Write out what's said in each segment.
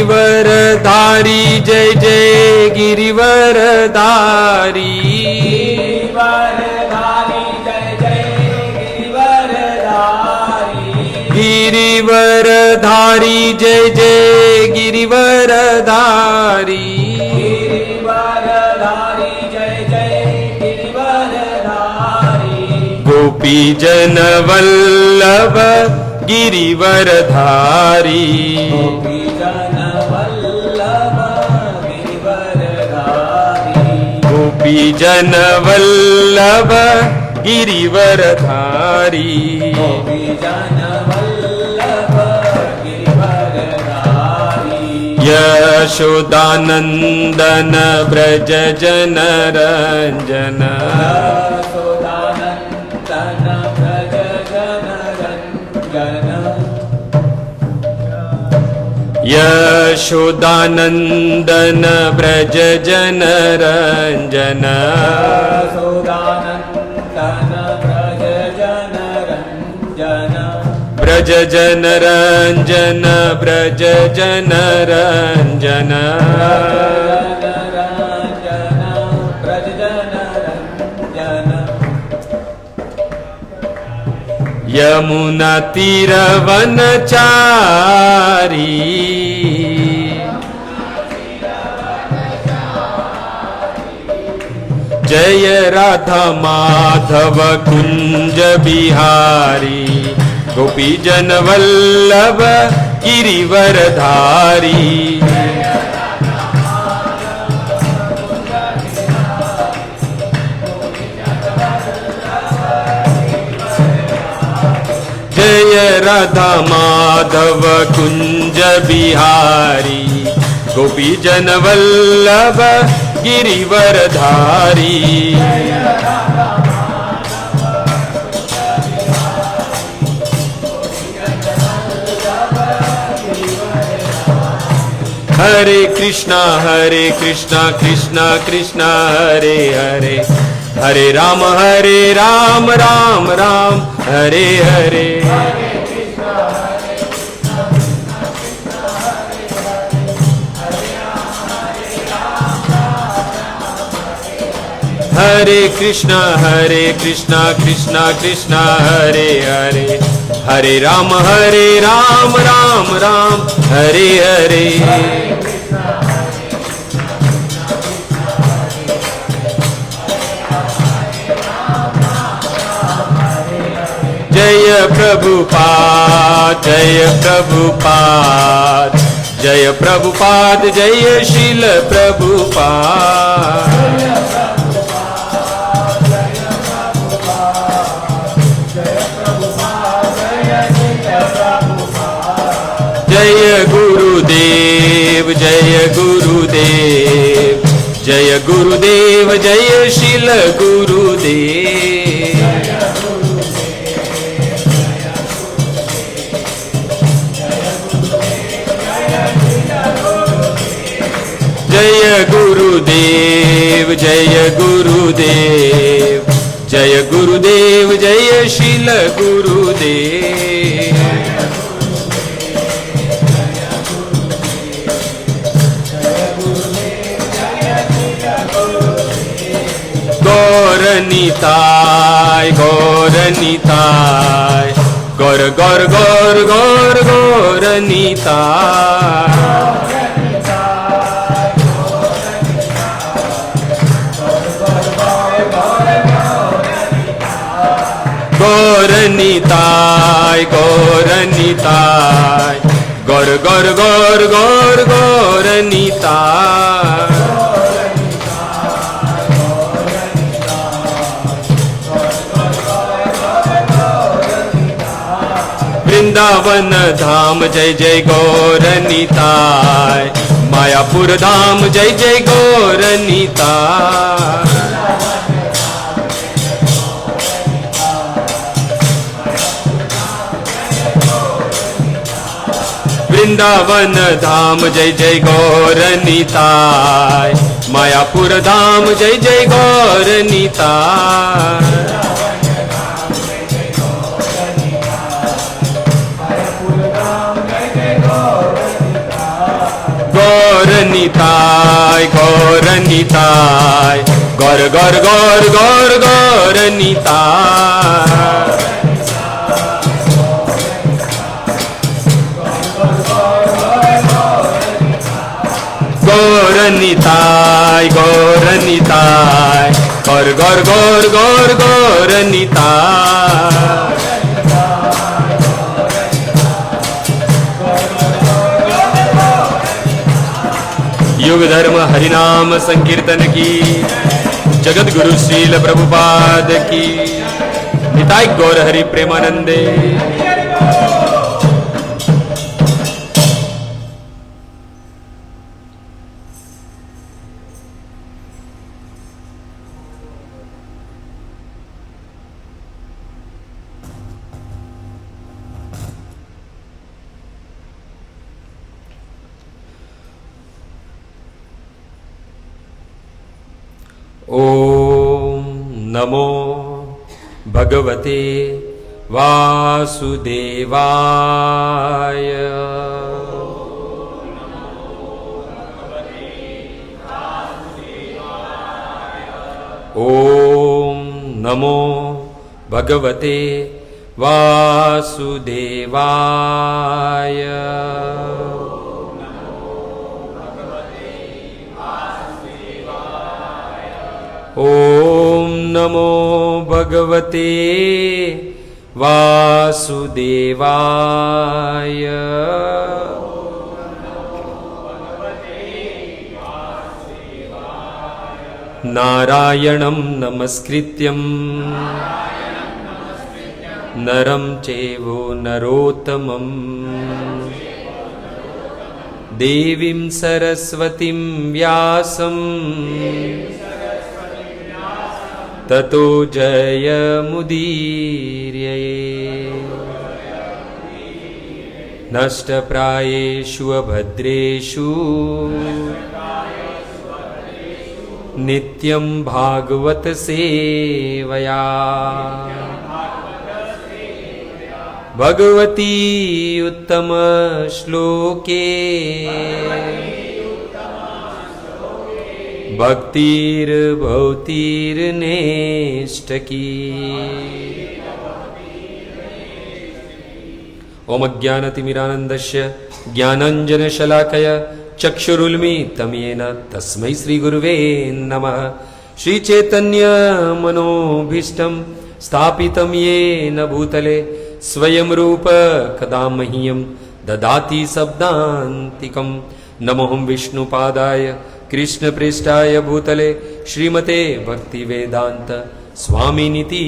गिरिवरधारी जय जय गिरिवरधारी गिरिवरधारी जय जय गिरिवरधारी गोपी जन वल्लभ गिरिवरधारी गोपी जन वल्लभ गिरिवरधारी यशोदानंदन ब्रज जन रंजन यशोदानंदन ब्रज जन रंजन ब्रज जन रंजन ब्रज जन रंजन यमुना तीरवनचारी जय राधा माधव कुंज बिहारी गोपी जन वल्लभ गिरिवरधारी जय राधा माधव कुंज बिहारी गोपी जन वल्लभ गिरिवरधारी हरे कृष्णा कृष्णा कृष्णा हरे हरे हरे राम राम राम हरे हरे हरे कृष्णा कृष्णा कृष्णा हरे हरे हरे राम राम राम हरे हरे जय प्रभुपाद जय प्रभुपाद जय प्रभुपाद जय शील प्रभुपाद जय गुरुदेव जय गुरुदेव जय गुरुदेव जय शील गुरुदेव जय गुरुदेव जय गुरुदेव जय गुरुदेव जय शील गुरुदेव गौरनिताय गौरनिताय गौर गौर गौर गौर गौरनिताय गौरनिताय गौरनिताय गौर गौर गौर गौर गौरनिताय वृंदावन धाम जय जय गौरनिताय मायापुर धाम जय जय गौरनिताय वृंदावन धाम जय जय गौरनिताय मायापुर धाम जय जय गौरनिताय निताय गौर निताय गौर गौर गौर गौर गौर निताय गौर निताय गौर निताय गौर गौर गौर गौर गौर निताय युग धर्म हरिनाम संकीर्तन की जगत गुरु श्रील प्रभुपाद की निताय गौर हरि प्रेमानंदे। ओम नमो भगवते वासुदेवाय। ओम नमो भगवते वासुदेवाय। ओम नमो भगवते वासुदेवाय। नारायणं नमस्कृत्यं नरं चैव नरोत्तमं देवीं सरस्वतीं व्यासं ततो जयमुदीरये। नष्टप्रायेषु अभद्रेषु नित्यं भागवत सेवया भगवती उत्तम श्लोके भक्तिर्भवतीर्नेष्टकी। ओम अज्ञानतिमिरानन्दस्य ज्ञानाञ्जनशलाकया चक्षुरुन्मीलितं येन तस्मै श्रीगुरुवे नमः। श्रीचैतन्यमनोभीष्टं स्थापितं येन भूतले स्वयं रूप कदा मह्यं ददाति शब्दान्तिकं। नमोऽहं विष्णुपादाय कृष्णप्रेष्ठाय भूतले श्रीमते भक्तिवेदान्त स्वामिनिति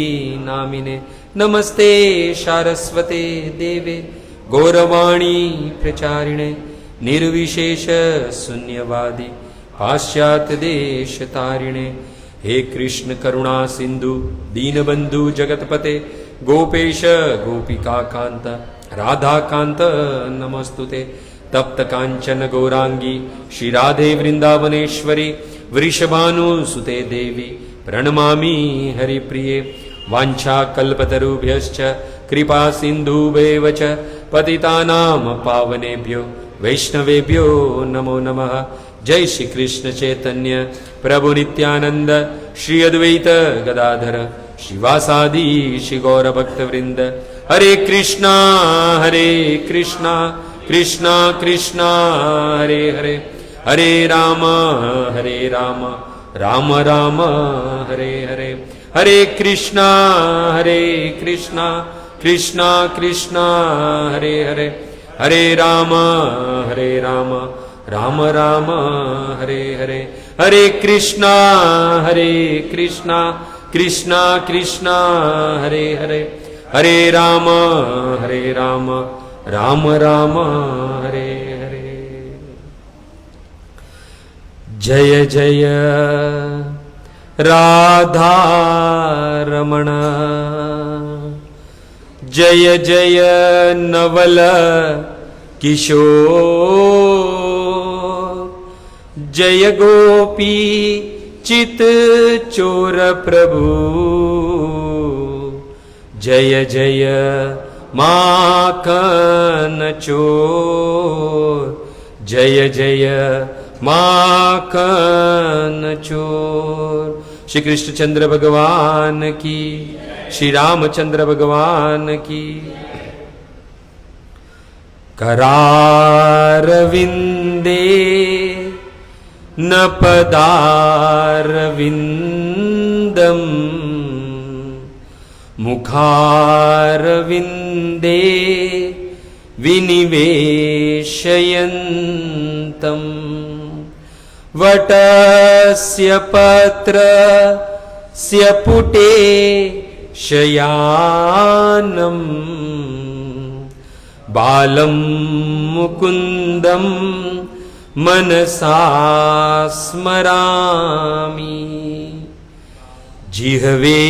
नामिने। नमस्ते सारस्वते देवे गौरवाणी प्रचारिणे निर्विशेष शून्यवादी पाश्चात्य देश तारिणे। हे कृष्ण करुणा सिंधु दीनबंधु जगतपते गोपेश गोपिका कांत राधा कांत नमस्तुते। तप्त कांचन गौरांगी श्री राधे वृंदावनेश्वरी वृषभानुसुते देवी प्रणमामि हरिप्रिये। वाञ्छा कल्पतरुभ्यश्च कृपा सिन्धुभ्येव च पतितानां पावनेभ्यो वैष्णवेभ्यो नमो नमः। जय श्री कृष्ण चैतन्य प्रभु नित्यानंद श्री अद्वैत गदाधर श्रीवासादि श्री गौर भक्त वृंद। हरे कृष्णा कृष्णा कृष्णा हरे हरे हरे राम राम राम हरे हरे। हरे कृष्णा कृष्णा कृष्णा हरे हरे हरे राम राम राम हरे हरे। हरे कृष्णा कृष्णा कृष्णा हरे हरे हरे राम राम राम हरे हरे। जय जय राधा रमण जय जय नवल किशोर जय गोपी चित चोर प्रभु जय जय माखन चोर जय जय माखन चोर। श्री कृष्णचंद्र भगवान की, श्री रामचंद्र भगवान की। करारविंदे न पदारविंदम, मुखारविंदे विनिवेशयन्तम्। वटस्य पत्रस्य पुटे शयानम्, बालं मुकुन्दं मनसा स्मरामि। जिह्वे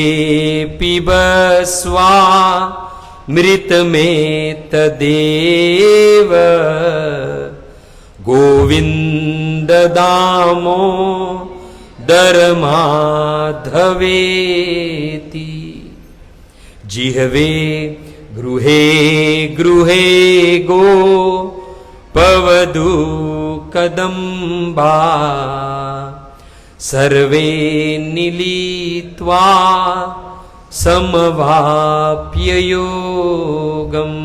पिबस्वा मृतमेतदेव, गोविन्द दामोदरमाधवेति। जिह्वे गृहे गृहे गो पवदु कदम्बा, सर्वे मिलित्वा समवाप्य योगम्।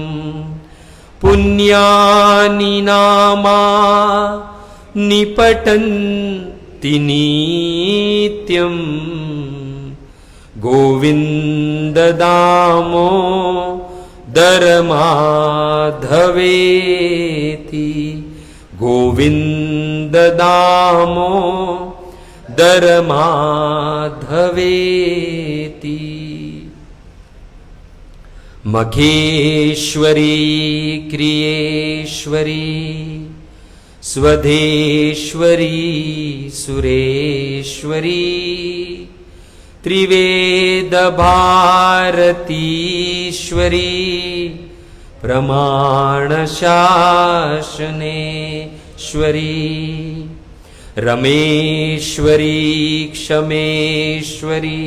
पुण्यानि नामानि पठन्ति नित्यम्, गोविन्द दामोदरमाधवेति। गोविन्द दामोदरमाधवेति। मखेश्वरी क्रियेश्वरी, स्वधेश्वरी सुरेश्वरी, त्रिवेद भारतीश्वरी, प्रमाण शासनेश्वरी। रमेश्वरी क्षमेश्वरी,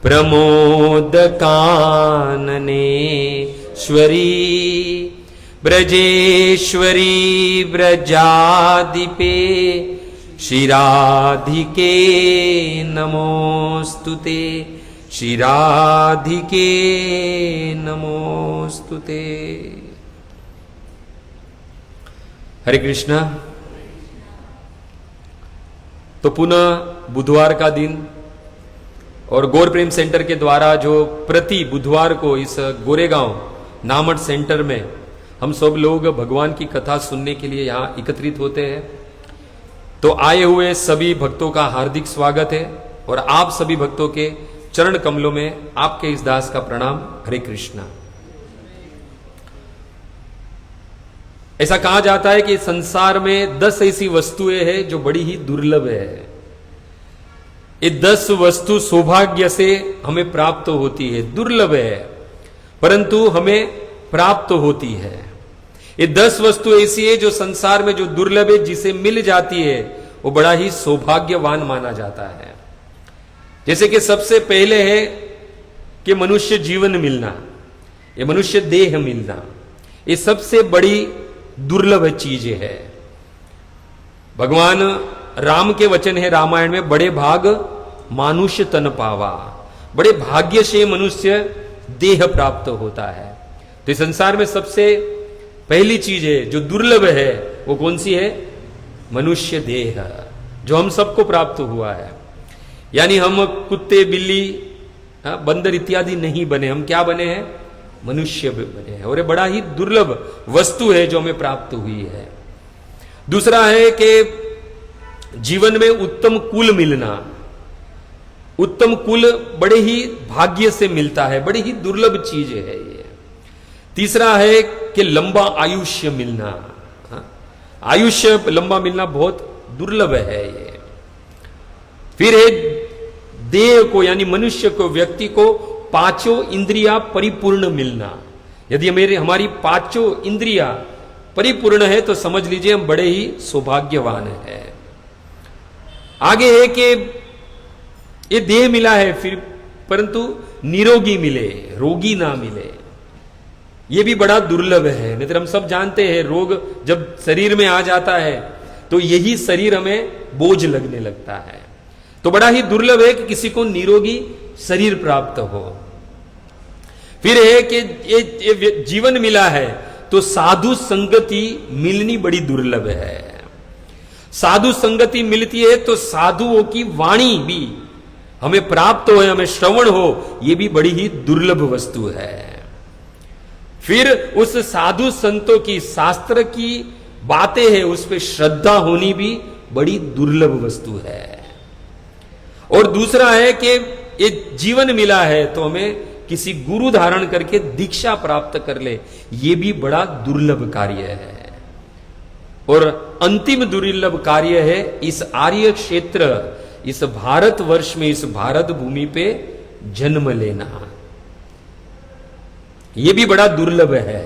प्रमोद काननेश्वरी, ब्रजेश्वरी ब्रजाधिपे, श्रीराधिके नमोस्तुते। श्रीराधिके नमोस्तुते। हरे कृष्णा। तो पुनः बुधवार का दिन और गौर प्रेम सेंटर के द्वारा जो प्रति बुधवार को इस गोरेगांव नामट सेंटर में हम सब लोग भगवान की कथा सुनने के लिए यहाँ एकत्रित होते हैं, तो आए हुए सभी भक्तों का हार्दिक स्वागत है और आप सभी भक्तों के चरण कमलों में आपके इस दास का प्रणाम। हरे कृष्णा। ऐसा कहा जाता है कि संसार में 10 ऐसी वस्तुएं हैं जो बड़ी ही दुर्लभ है। ये 10 वस्तु सौभाग्य से हमें प्राप्त होती है, दुर्लभ है परंतु हमें प्राप्त होती है। ये 10 वस्तु ऐसी है जो संसार में जो दुर्लभ है, जिसे मिल जाती है वो बड़ा ही सौभाग्यवान माना जाता है। जैसे कि सबसे पहले है कि मनुष्य जीवन मिलना, ये मनुष्य देह मिलना, ये सबसे बड़ी दुर्लभ चीजें है। भगवान राम के वचन है रामायण में, बड़े भाग मानुष्य तन पावा, बड़े भाग्य से मनुष्य देह प्राप्त होता है। तो इस संसार में सबसे पहली चीज है जो दुर्लभ है वो कौन सी है? मनुष्य देह, जो हम सबको प्राप्त हुआ है। यानी हम कुत्ते बिल्ली बंदर इत्यादि नहीं बने, हम क्या बने हैं? मनुष्य बने हैं। और ये बड़ा ही दुर्लभ वस्तु है जो हमें प्राप्त हुई है। दूसरा है कि जीवन में उत्तम कुल मिलना, उत्तम कुल बड़े ही भाग्य से मिलता है, बड़ी ही दुर्लभ चीज है ये। तीसरा है कि लंबा आयुष्य मिलना, आयुष्य लंबा मिलना बहुत दुर्लभ है ये। फिर है देह को यानी मनुष्य को, व्यक्ति को पांचों इंद्रियां परिपूर्ण मिलना। यदि हमारी पांचों इंद्रियां परिपूर्ण है तो समझ लीजिए हम बड़े ही सौभाग्यवान हैं। आगे है कि ये देह मिला है फिर परंतु निरोगी मिले, रोगी ना मिले, ये भी बड़ा दुर्लभ है। नहीं तो हम सब जानते हैं रोग जब शरीर में आ जाता है तो यही शरीर हमें बोझ लगने लगता है। तो बड़ा ही दुर्लभ है कि किसी को निरोगी शरीर प्राप्त हो। फिर है कि ये जीवन मिला है तो साधु संगति मिलनी बड़ी दुर्लभ है। साधु संगति मिलती है तो साधुओं की वाणी भी हमें प्राप्त हो, हमें श्रवण हो, यह भी बड़ी ही दुर्लभ वस्तु है। फिर उस साधु संतों की शास्त्र की बातें हैं, उस पर श्रद्धा होनी भी बड़ी दुर्लभ वस्तु है। और दूसरा है कि ये जीवन मिला है तो हमें किसी गुरु धारण करके दीक्षा प्राप्त कर ले, ये भी बड़ा दुर्लभ कार्य है। और अंतिम दुर्लभ कार्य है इस आर्य क्षेत्र, इस भारतवर्ष में, इस भारत भूमि पे जन्म लेना, यह भी बड़ा दुर्लभ है।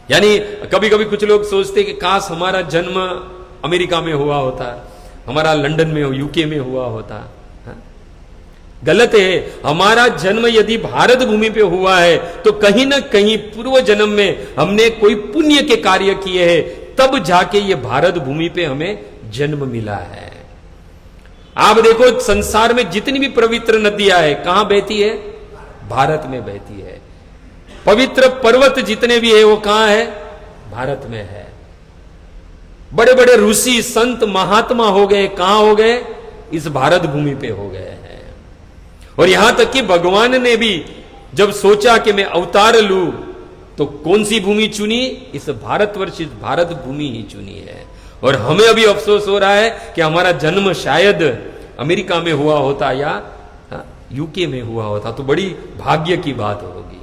यानी कभी कभी कुछ लोग सोचते कि काश हमारा जन्म अमेरिका में हुआ होता, हमारा लंदन में, यूके में हुआ होता। गलत है। हमारा जन्म यदि भारत भूमि पे हुआ है तो कहीं ना कहीं पूर्व जन्म में हमने कोई पुण्य के कार्य किए हैं, तब जाके ये भारत भूमि पे हमें जन्म मिला है। आप देखो संसार में जितनी भी पवित्र नदियां है कहां बहती है? भारत में बहती है। पवित्र पर्वत जितने भी है वो कहां है? भारत में है। बड़े बड़े ऋषि संत महात्मा हो गए, कहां हो गए? इस भारत भूमि पे हो गए हैं। और यहां तक कि भगवान ने भी जब सोचा कि मैं अवतार लूं तो कौन सी भूमि चुनी? इस भारतवर्ष, इस भारत भूमि ही चुनी है। और हमें अभी अफसोस हो रहा है कि हमारा जन्म शायद अमेरिका में हुआ होता या यूके में हुआ होता तो बड़ी भाग्य की बात होगी।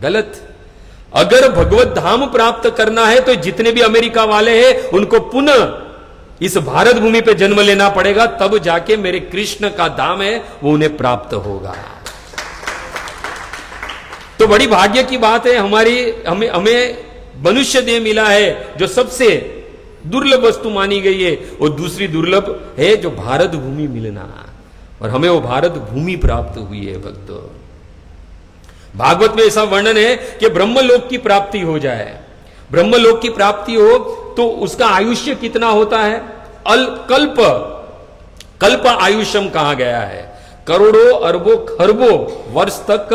गलत। अगर भगवत धाम प्राप्त करना है तो जितने भी अमेरिका वाले हैं उनको पुनः इस भारत भूमि पे जन्म लेना पड़ेगा, तब जाके मेरे कृष्ण का धाम है वो उन्हें प्राप्त होगा। तो बड़ी भाग्य की बात है हमारी, हमें मनुष्य देह मिला है जो सबसे दुर्लभ वस्तु मानी गई है। और दूसरी दुर्लभ है जो भारत भूमि मिलना, और हमें वो भारत भूमि प्राप्त हुई है। भक्तों, भागवत में ऐसा वर्णन है कि ब्रह्मलोक की प्राप्ति हो जाए, ब्रह्मलोक की प्राप्ति हो तो उसका आयुष्य कितना होता है? कल्प आयुष्यम कहा गया है। करोड़ों अरबों खरबों वर्ष तक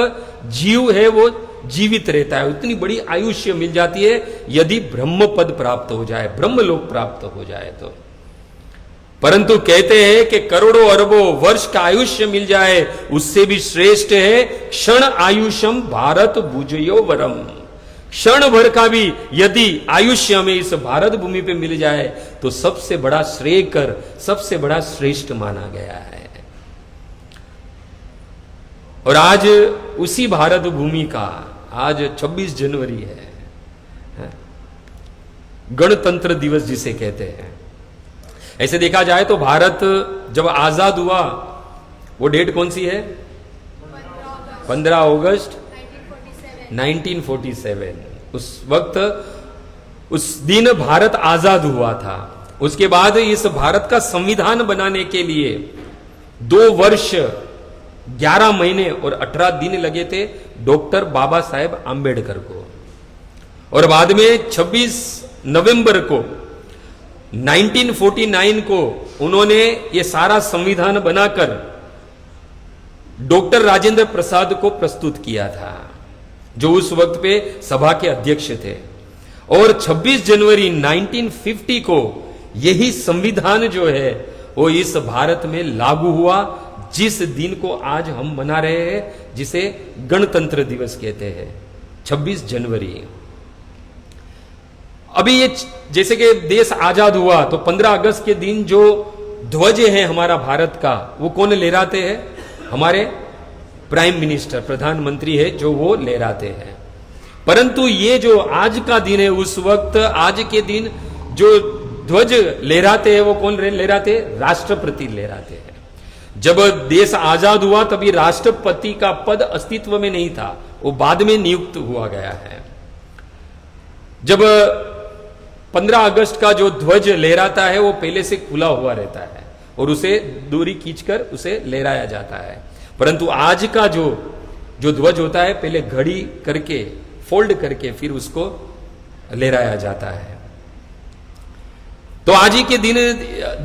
जीव है वो जीवित रहता है। उतनी बड़ी आयुष्य मिल जाती है यदि ब्रह्म पद प्राप्त हो जाए, ब्रह्मलोक प्राप्त हो जाए तो। परंतु कहते हैं कि करोड़ों अरबों वर्ष का आयुष्य मिल जाए उससे भी श्रेष्ठ है क्षण आयुष्यम भारत भुजयो वरम। क्षण भर का भी यदि आयुष्य में इस भारत भूमि पे मिल जाए तो सबसे बड़ा श्रेयकर, सबसे बड़ा श्रेष्ठ माना गया है। और आज उसी भारत भूमि का आज 26 जनवरी है, गणतंत्र दिवस जिसे कहते हैं। ऐसे देखा जाए तो भारत जब आजाद हुआ वो डेट कौन सी है? 15 अगस्त 1947। उस वक्त, उस दिन भारत आजाद हुआ था। उसके बाद इस भारत का संविधान बनाने के लिए 2 वर्ष 11 महीने और 18 दिन लगे थे डॉक्टर बाबा साहेब आंबेडकर को। और बाद में 26 नवंबर को 1949 को उन्होंने ये सारा संविधान बनाकर डॉक्टर राजेंद्र प्रसाद को प्रस्तुत किया था, जो उस वक्त पे सभा के अध्यक्ष थे। और 26 जनवरी 1950 को यही संविधान जो है वो इस भारत में लागू हुआ, जिस दिन को आज हम मना रहे हैं, जिसे गणतंत्र दिवस कहते हैं, 26 जनवरी। अभी ये जैसे कि देश आजाद हुआ तो 15 अगस्त के दिन जो ध्वज है हमारा भारत का, वो कौन लहराते हैं? हमारे प्राइम मिनिस्टर, प्रधानमंत्री है जो वो लहराते हैं। परंतु ये जो आज का दिन है, उस वक्त आज के दिन जो ध्वज लहराते हैं वो कौन लहराते? राष्ट्रपति लहराते हैं। जब देश आजाद हुआ तभी राष्ट्रपति का पद अस्तित्व में नहीं था, वो बाद में नियुक्त हुआ गया है। जब 15 अगस्त का जो ध्वज लहराता है वो पहले से खुला हुआ रहता है और उसे दूरी खींचकर उसे लहराया जाता है। परंतु आज का जो ध्वज होता है पहले घड़ी करके, फोल्ड करके फिर उसको लहराया जाता है। तो आज ही के दिन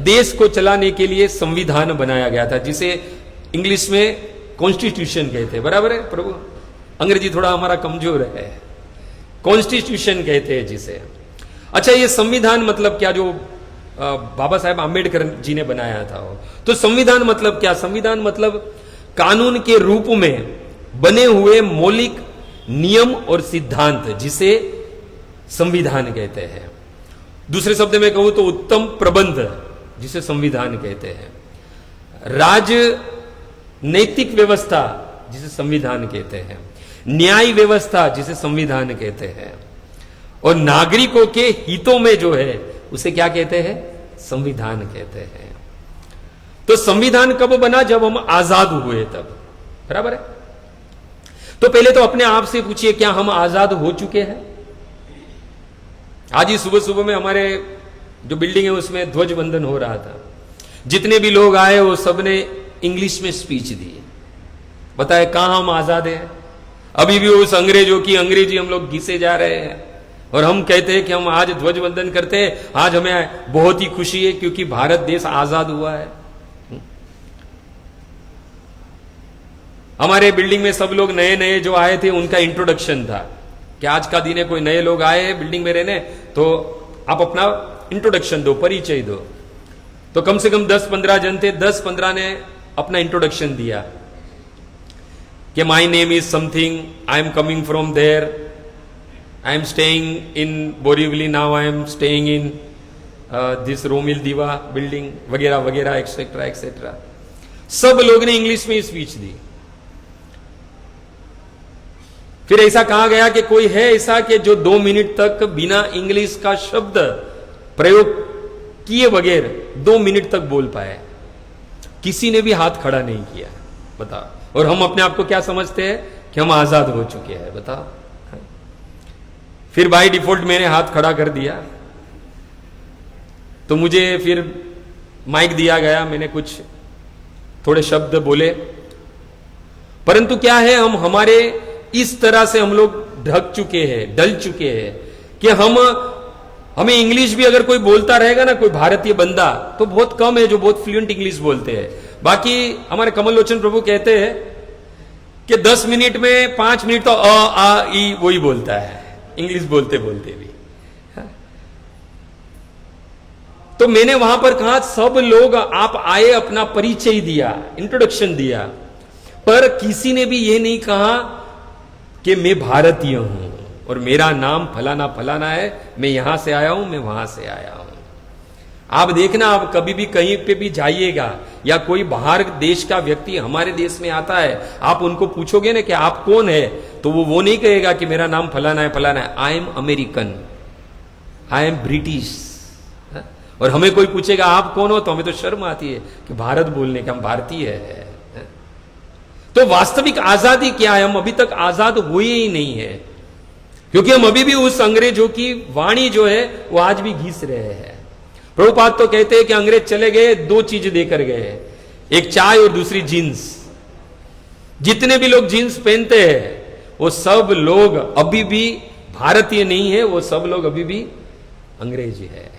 देश को चलाने के लिए संविधान बनाया गया था, जिसे इंग्लिश में कॉन्स्टिट्यूशन कहते हैं। बराबर है प्रभु, अंग्रेजी थोड़ा हमारा कमजोर है। कॉन्स्टिट्यूशन कहते हैं जिसे। अच्छा, ये संविधान मतलब क्या, जो बाबा साहेब आम्बेडकर जी ने बनाया था वो। तो संविधान मतलब क्या? संविधान मतलब कानून के रूप में बने हुए मौलिक नियम और सिद्धांत, जिसे संविधान कहते हैं। दूसरे शब्द में कहूं तो उत्तम प्रबंध, जिसे संविधान कहते हैं। राजनैतिक व्यवस्था, जिसे संविधान कहते हैं। न्याय व्यवस्था, जिसे संविधान कहते हैं। और नागरिकों के हितों में जो है उसे क्या कहते हैं? संविधान कहते हैं। तो संविधान कब बना? जब हम आजाद हुए तब। बराबर है। तो पहले तो अपने आप से पूछिए, क्या हम आजाद हो चुके हैं? आज ही सुबह सुबह में हमारे जो बिल्डिंग है उसमें ध्वज वंदन हो रहा था। जितने भी लोग आए वो सबने इंग्लिश में स्पीच दी। बताए कहां हम आजाद हैं? अभी भी उस अंग्रेजों की अंग्रेजी हम लोग घिसे जा रहे हैं। और हम कहते हैं कि हम आज ध्वज वंदन करते हैं, आज हमें बहुत ही खुशी है क्योंकि भारत देश आजाद हुआ है। हमारे बिल्डिंग में सब लोग नए नए जो आए थे उनका इंट्रोडक्शन था कि आज का दिन है, कोई नए लोग आए हैं बिल्डिंग में रहने, तो आप अपना इंट्रोडक्शन दो, परिचय दो। तो कम से कम 10-15 जन थे, 10-15 ने अपना इंट्रोडक्शन दिया कि my name is something, I am coming from there, I am staying in Borivali, now I am staying in this Romil Diva building, वगैरह वगैरह, एक्सेट्रा एक्सेट्रा। सब लोग ने इंग्लिश में स्पीच दी। फिर ऐसा कहा गया कि कोई है ऐसा कि जो 2 मिनट तक बिना इंग्लिश का शब्द प्रयोग किए बगैर 2 मिनट तक बोल पाए? किसी ने भी हाथ खड़ा नहीं किया। बताओ। और हम अपने आप को क्या समझते हैं कि हम आजाद हो चुके हैं? बताओ। फिर बाय डिफॉल्ट मैंने हाथ खड़ा कर दिया, तो मुझे फिर माइक दिया गया, मैंने कुछ थोड़े शब्द बोले। परंतु क्या है, हम हमारे इस तरह से हम लोग ढक चुके हैं, डल चुके हैं कि हमें इंग्लिश भी अगर कोई बोलता रहेगा ना, कोई भारतीय बंदा, तो बहुत कम है जो बहुत फ्लुएंट इंग्लिश बोलते हैं। बाकी हमारे कमल लोचन प्रभु कहते हैं कि 10 मिनट में 5 मिनट तो अ आ ई वही बोलता है, इंग्लिश बोलते बोलते भी। तो मैंने वहां पर कहा, सब लोग आप आए, अपना परिचय दिया, इंट्रोडक्शन दिया, पर किसी ने भी यह नहीं कहा कि मैं भारतीय हूं और मेरा नाम फलाना फलाना है, मैं यहां से आया हूं, मैं वहां से आया हूं। आप देखना, आप कभी भी कहीं पे भी जाइएगा या कोई बाहर देश का व्यक्ति हमारे देश में आता है, आप उनको पूछोगे ना कि आप कौन है, तो वो नहीं कहेगा कि मेरा नाम फलाना है फलाना है। I am American, I am British. और हमें कोई पूछेगा आप कौन हो, तो हमें तो शर्म आती है कि भारत बोलने का, हम भारतीय है। तो वास्तविक आजादी क्या है? हम अभी तक आजाद हुए ही नहीं है, क्योंकि हम अभी भी उस अंग्रेजों की वाणी जो है वो आज भी घिस रहे हैं। प्रभुपाद तो कहते हैं कि अंग्रेज चले गए, 2 चीज देकर गए, एक चाय और दूसरी जींस। जितने भी लोग जींस पहनते हैं वो सब लोग अभी भी भारतीय नहीं है, वो सब लोग अभी भी अंग्रेजी है।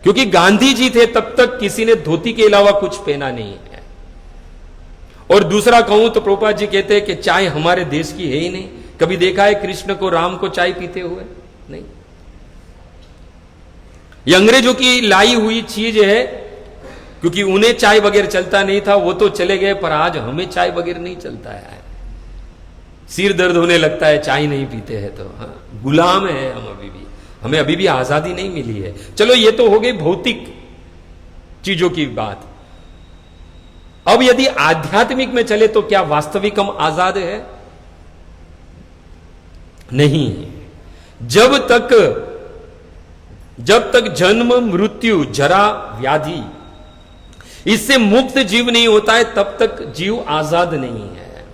क्योंकि गांधी जी थे तब तक किसी ने धोती के अलावा कुछ पहना नहीं है। और दूसरा कहूं तो प्रभुपाद जी कहते हैं कि चाय हमारे देश की है ही नहीं। कभी देखा है कृष्ण को, राम को चाय पीते हुए? नहीं। ये अंग्रेजों की लाई हुई चीज है, क्योंकि उन्हें चाय बगैर चलता नहीं था, वो तो चले गए, पर आज हमें चाय बगैर नहीं चलता है। सिर दर्द होने लगता है चाय नहीं पीते हैं तो। हाँ, गुलाम है हम अभी भी, हमें अभी भी आजादी नहीं मिली है। चलो ये तो हो गई भौतिक चीजों की बात। अब यदि आध्यात्मिक में चले तो क्या वास्तविक हम आजाद है? नहीं। जब तक जन्म मृत्यु जरा व्याधि इससे मुक्त जीव नहीं होता है, तब तक जीव आजाद नहीं है।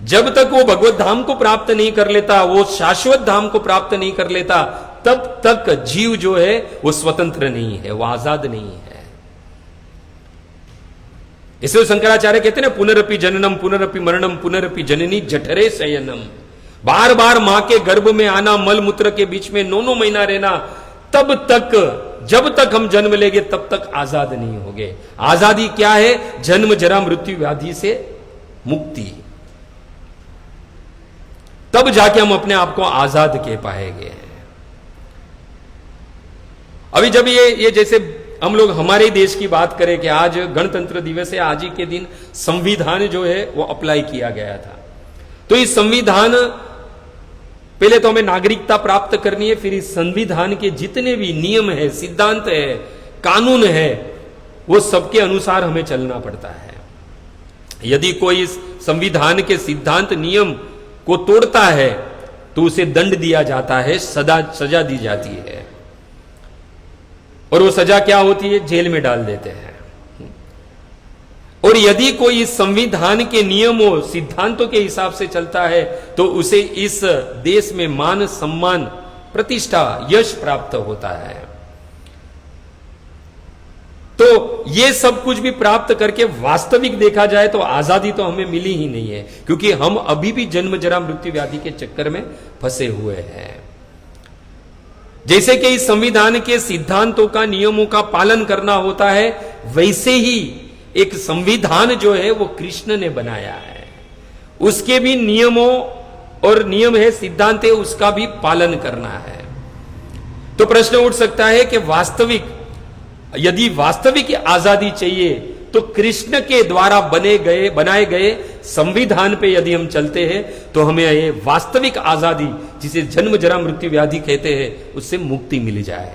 जब तक वो भगवत धाम को प्राप्त नहीं कर लेता, वो शाश्वत धाम को प्राप्त नहीं कर लेता, तब तक जीव जो है वो स्वतंत्र नहीं है, वो आजाद नहीं है। इसलिए शंकराचार्य कहते हैं ना, पुनरपि जननम पुनरपि मरणम पुनरपि जननी जठरे शयनम। बार बार मां के गर्भ में आना, मल मूत्र के बीच में 9 महीना रहना, तब तक, जब तक हम जन्म लेंगे तब तक आजाद नहीं होंगे। आजादी क्या है? जन्म जरा मृत्यु व्याधि से मुक्ति। तब जाके हम अपने आप को आजाद कह पाएंगे। अभी जब ये जैसे हम लोग हमारे देश की बात करें कि आज गणतंत्र दिवस है, आज ही के दिन संविधान जो है वो अप्लाई किया गया था। तो इस संविधान, पहले तो हमें नागरिकता प्राप्त करनी है, फिर इस संविधान के जितने भी नियम है, सिद्धांत है, कानून है, वो सबके अनुसार हमें चलना पड़ता है। यदि कोई इस संविधान के सिद्धांत नियम को तोड़ता है तो उसे दंड दिया जाता है, सजा दी जाती है। और वो सजा क्या होती है? जेल में डाल देते हैं। और यदि कोई इस संविधान के नियमों, सिद्धांतों के हिसाब से चलता है तो उसे इस देश में मान, सम्मान, प्रतिष्ठा, यश प्राप्त होता है। तो ये सब कुछ भी प्राप्त करके वास्तविक देखा जाए तो आजादी तो हमें मिली ही नहीं है, क्योंकि हम अभी भी जन्म जरा मृत्यु व्याधि के चक्कर में फंसे हुए हैं। जैसे कि इस संविधान के सिद्धांतों का, नियमों का पालन करना होता है, वैसे ही एक संविधान जो है वो कृष्ण ने बनाया है, उसके भी नियमों और नियम है, सिद्धांत है, उसका भी पालन करना है। तो प्रश्न उठ सकता है कि यदि वास्तविक आजादी चाहिए तो कृष्ण के द्वारा बनाए गए संविधान पे यदि हम चलते हैं तो हमें ये वास्तविक आजादी, जिसे जन्म जरा मृत्यु व्याधि कहते हैं, उससे मुक्ति मिल जाए।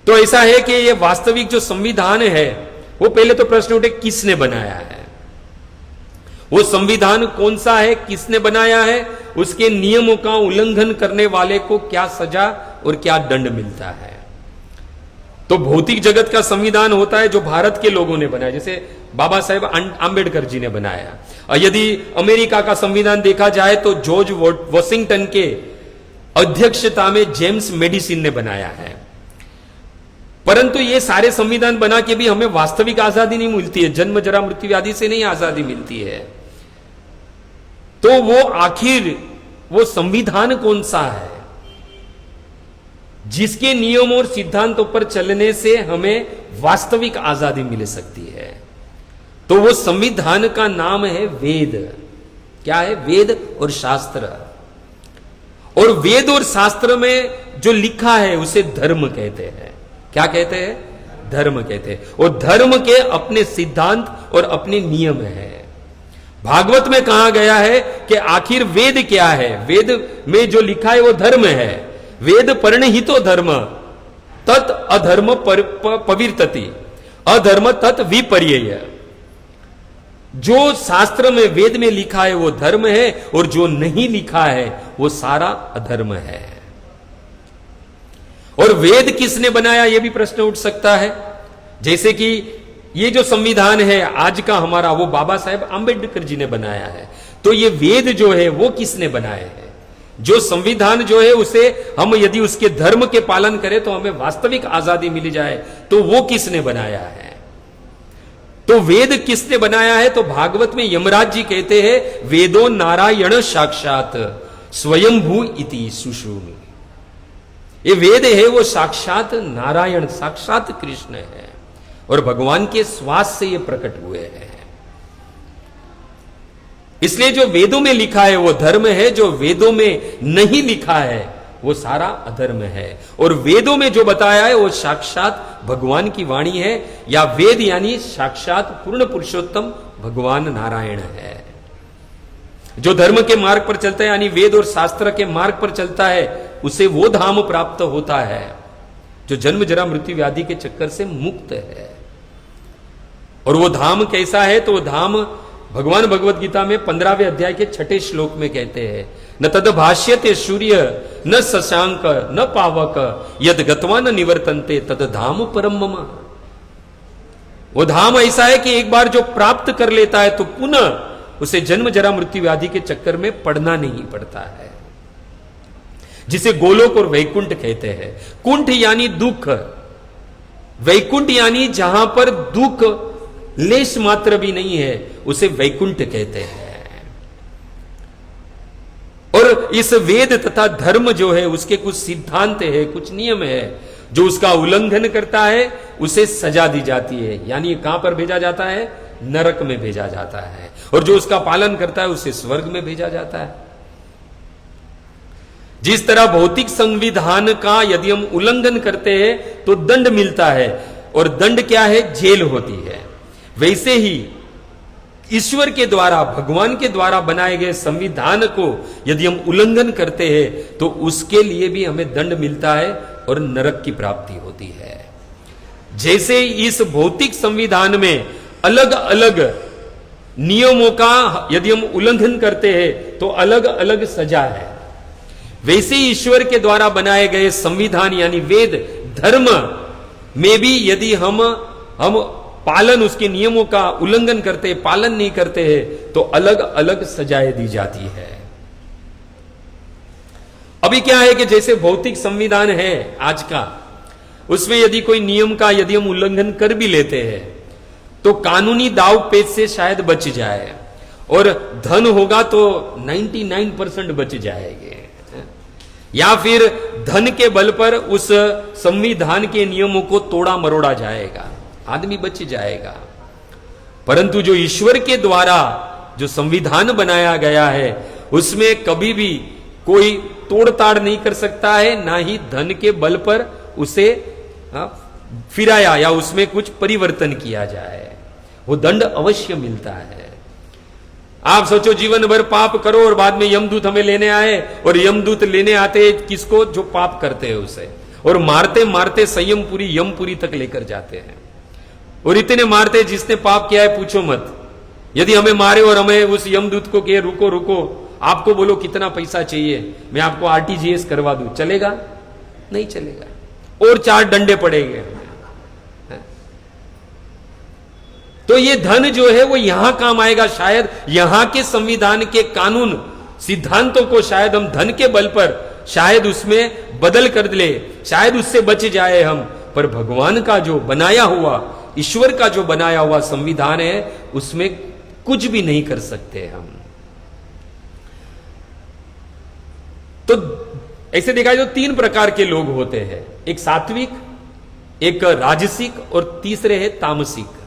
तो ऐसा है कि ये वास्तविक जो संविधान है वो, पहले तो प्रश्न उठे किसने बनाया है, वो संविधान कौन सा है, किसने बनाया है, उसके नियमों का उल्लंघन करने वाले को क्या सजा और क्या दंड मिलता है। तो भौतिक जगत का संविधान होता है जो भारत के लोगों ने बनाया, जैसे बाबा साहेब आंबेडकर जी ने बनाया। और यदि अमेरिका का संविधान देखा जाए तो जॉर्ज वॉशिंगटन के अध्यक्षता में जेम्स मेडिसिन ने बनाया है। परंतु ये सारे संविधान बना के भी हमें वास्तविक आजादी नहीं मिलती है, जन्म जरा मृत्यु व्याधि से नहीं आजादी मिलती है। तो वो आखिर वो संविधान कौन सा है जिसके नियमों और सिद्धांतों पर चलने से हमें वास्तविक आजादी मिल सकती है? तो वो संविधान का नाम है वेद। क्या है? वेद और शास्त्र। और वेद और शास्त्र में जो लिखा है उसे धर्म कहते हैं। क्या कहते हैं? धर्म कहते हैं। और धर्म के अपने सिद्धांत और अपने नियम है। भागवत में कहा गया है कि आखिर वेद क्या है? वेद में जो लिखा है वो धर्म है। वेद परिणहितो धर्म तत् अधर्म पवित्रति, अधर्म तत् विपर्यय। जो शास्त्र में, वेद में लिखा है वो धर्म है, और जो नहीं लिखा है वो सारा अधर्म है। और वेद किसने बनाया, यह भी प्रश्न उठ सकता है। जैसे कि ये जो संविधान है आज का हमारा, वो बाबा साहेब आंबेडकर जी ने बनाया है। तो ये वेद जो है वो किसने बनाए हैं? जो संविधान जो है उसे हम यदि उसके धर्म के पालन करें तो हमें वास्तविक आजादी मिल जाए, तो वो किसने बनाया है? तो वेद किसने बनाया है? तो भागवत में यमराज जी कहते हैं, वेदो नारायण साक्षात स्वयंभू इति सुश्रूमि। ये वेद है वो साक्षात नारायण, साक्षात कृष्ण है, और भगवान के श्वास से ये प्रकट हुए हैं। इसलिए जो वेदों में लिखा है वो धर्म है, जो वेदों में नहीं लिखा है वो सारा अधर्म है। और वेदों में जो बताया है वो साक्षात भगवान की वाणी है, या वेद यानी साक्षात पूर्ण पुरुषोत्तम भगवान नारायण है। जो धर्म के मार्ग पर चलता है, यानी वेद और शास्त्र के मार्ग पर चलता है, उसे वो धाम प्राप्त होता है जो जन्म जरा मृत्यु व्याधि के चक्कर से मुक्त है। और वो धाम कैसा है? तो वो धाम भगवान भगवत गीता में 15वें अध्याय के 6ठे श्लोक में कहते हैं, न तद भाष्यते सूर्य न शशांक न पावक यद गत्वा न निवर्तन्ते तद धाम परम मम। वो धाम ऐसा है कि एक बार जो प्राप्त कर लेता है तो पुनः उसे जन्म जरा मृत्यु व्याधि के चक्कर में पड़ना नहीं पड़ता है, जिसे गोलोक और वैकुंठ कहते हैं। कुंठ यानी दुख, वैकुंठ यानी जहां पर दुख लेश मात्र भी नहीं है, उसे वैकुंठ कहते हैं। और और इस वेद तथा धर्म जो है उसके कुछ सिद्धांत है, कुछ नियम है, जो उसका उल्लंघन करता है उसे सजा दी जाती है, यानी कहां पर भेजा जाता है? नरक में भेजा जाता है। और जो उसका पालन करता है उसे स्वर्ग में भेजा जाता है। जिस तरह भौतिक संविधान का यदि हम उल्लंघन करते हैं तो दंड मिलता है, और दंड क्या है? जेल होती है। वैसे ही ईश्वर के द्वारा, भगवान के द्वारा बनाए गए संविधान को यदि हम उल्लंघन करते हैं तो उसके लिए भी हमें दंड मिलता है और नरक की प्राप्ति होती है। जैसे इस भौतिक संविधान में अलग अलग नियमों का यदि हम उल्लंघन करते हैं तो अलग अलग सजा है, वैसे ही ईश्वर के द्वारा बनाए गए संविधान यानी वेद धर्म में भी यदि हम पालन, उसके नियमों का उल्लंघन करते, पालन नहीं करते हैं तो अलग अलग सजाएं दी जाती है। अभी क्या है कि जैसे भौतिक संविधान है आज का, उसमें यदि कोई नियम का यदि हम उल्लंघन कर भी लेते हैं तो कानूनी दाव पेच से शायद बच जाए, और धन होगा तो 99% बच जाएंगे, या फिर धन के बल पर उस संविधान के नियमों को तोड़ा मरोड़ा जाएगा, आदमी बच जाएगा। परंतु जो ईश्वर के द्वारा जो संविधान बनाया गया है उसमें कभी भी कोई तोड़ताड़ नहीं कर सकता है, ना ही धन के बल पर उसे फिराया या उसमें कुछ परिवर्तन किया जाए, वो दंड अवश्य मिलता है। आप सोचो जीवन भर पाप करो और बाद में यमदूत हमें लेने आए, और यमदूत लेने आते किसको? जो पाप करते हैं उसे, और मारते मारते संयमपुरी यमपुरी तक लेकर जाते हैं, और इतने मारते जिसने पाप किया है पूछो मत। यदि हमें मारे और हमें उस यमदूत को कहे रुको रुको, आपको बोलो कितना पैसा चाहिए, मैं आपको आरटीजीएस करवा दूं, चलेगा? नहीं चलेगा, और 4 डंडे पड़ेंगे। तो ये धन जो है वो यहां काम आएगा, शायद यहां के संविधान के कानून सिद्धांतों को शायद हम धन के बल पर शायद उसमें बदल कर ले, शायद उससे बच जाए हम, पर भगवान का जो बनाया हुआ, ईश्वर का जो बनाया हुआ संविधान है उसमें कुछ भी नहीं कर सकते हम। तो ऐसे देखा जाए तो 3 प्रकार के लोग होते हैं, एक सात्विक, एक राजसिक और तीसरे है तामसिक।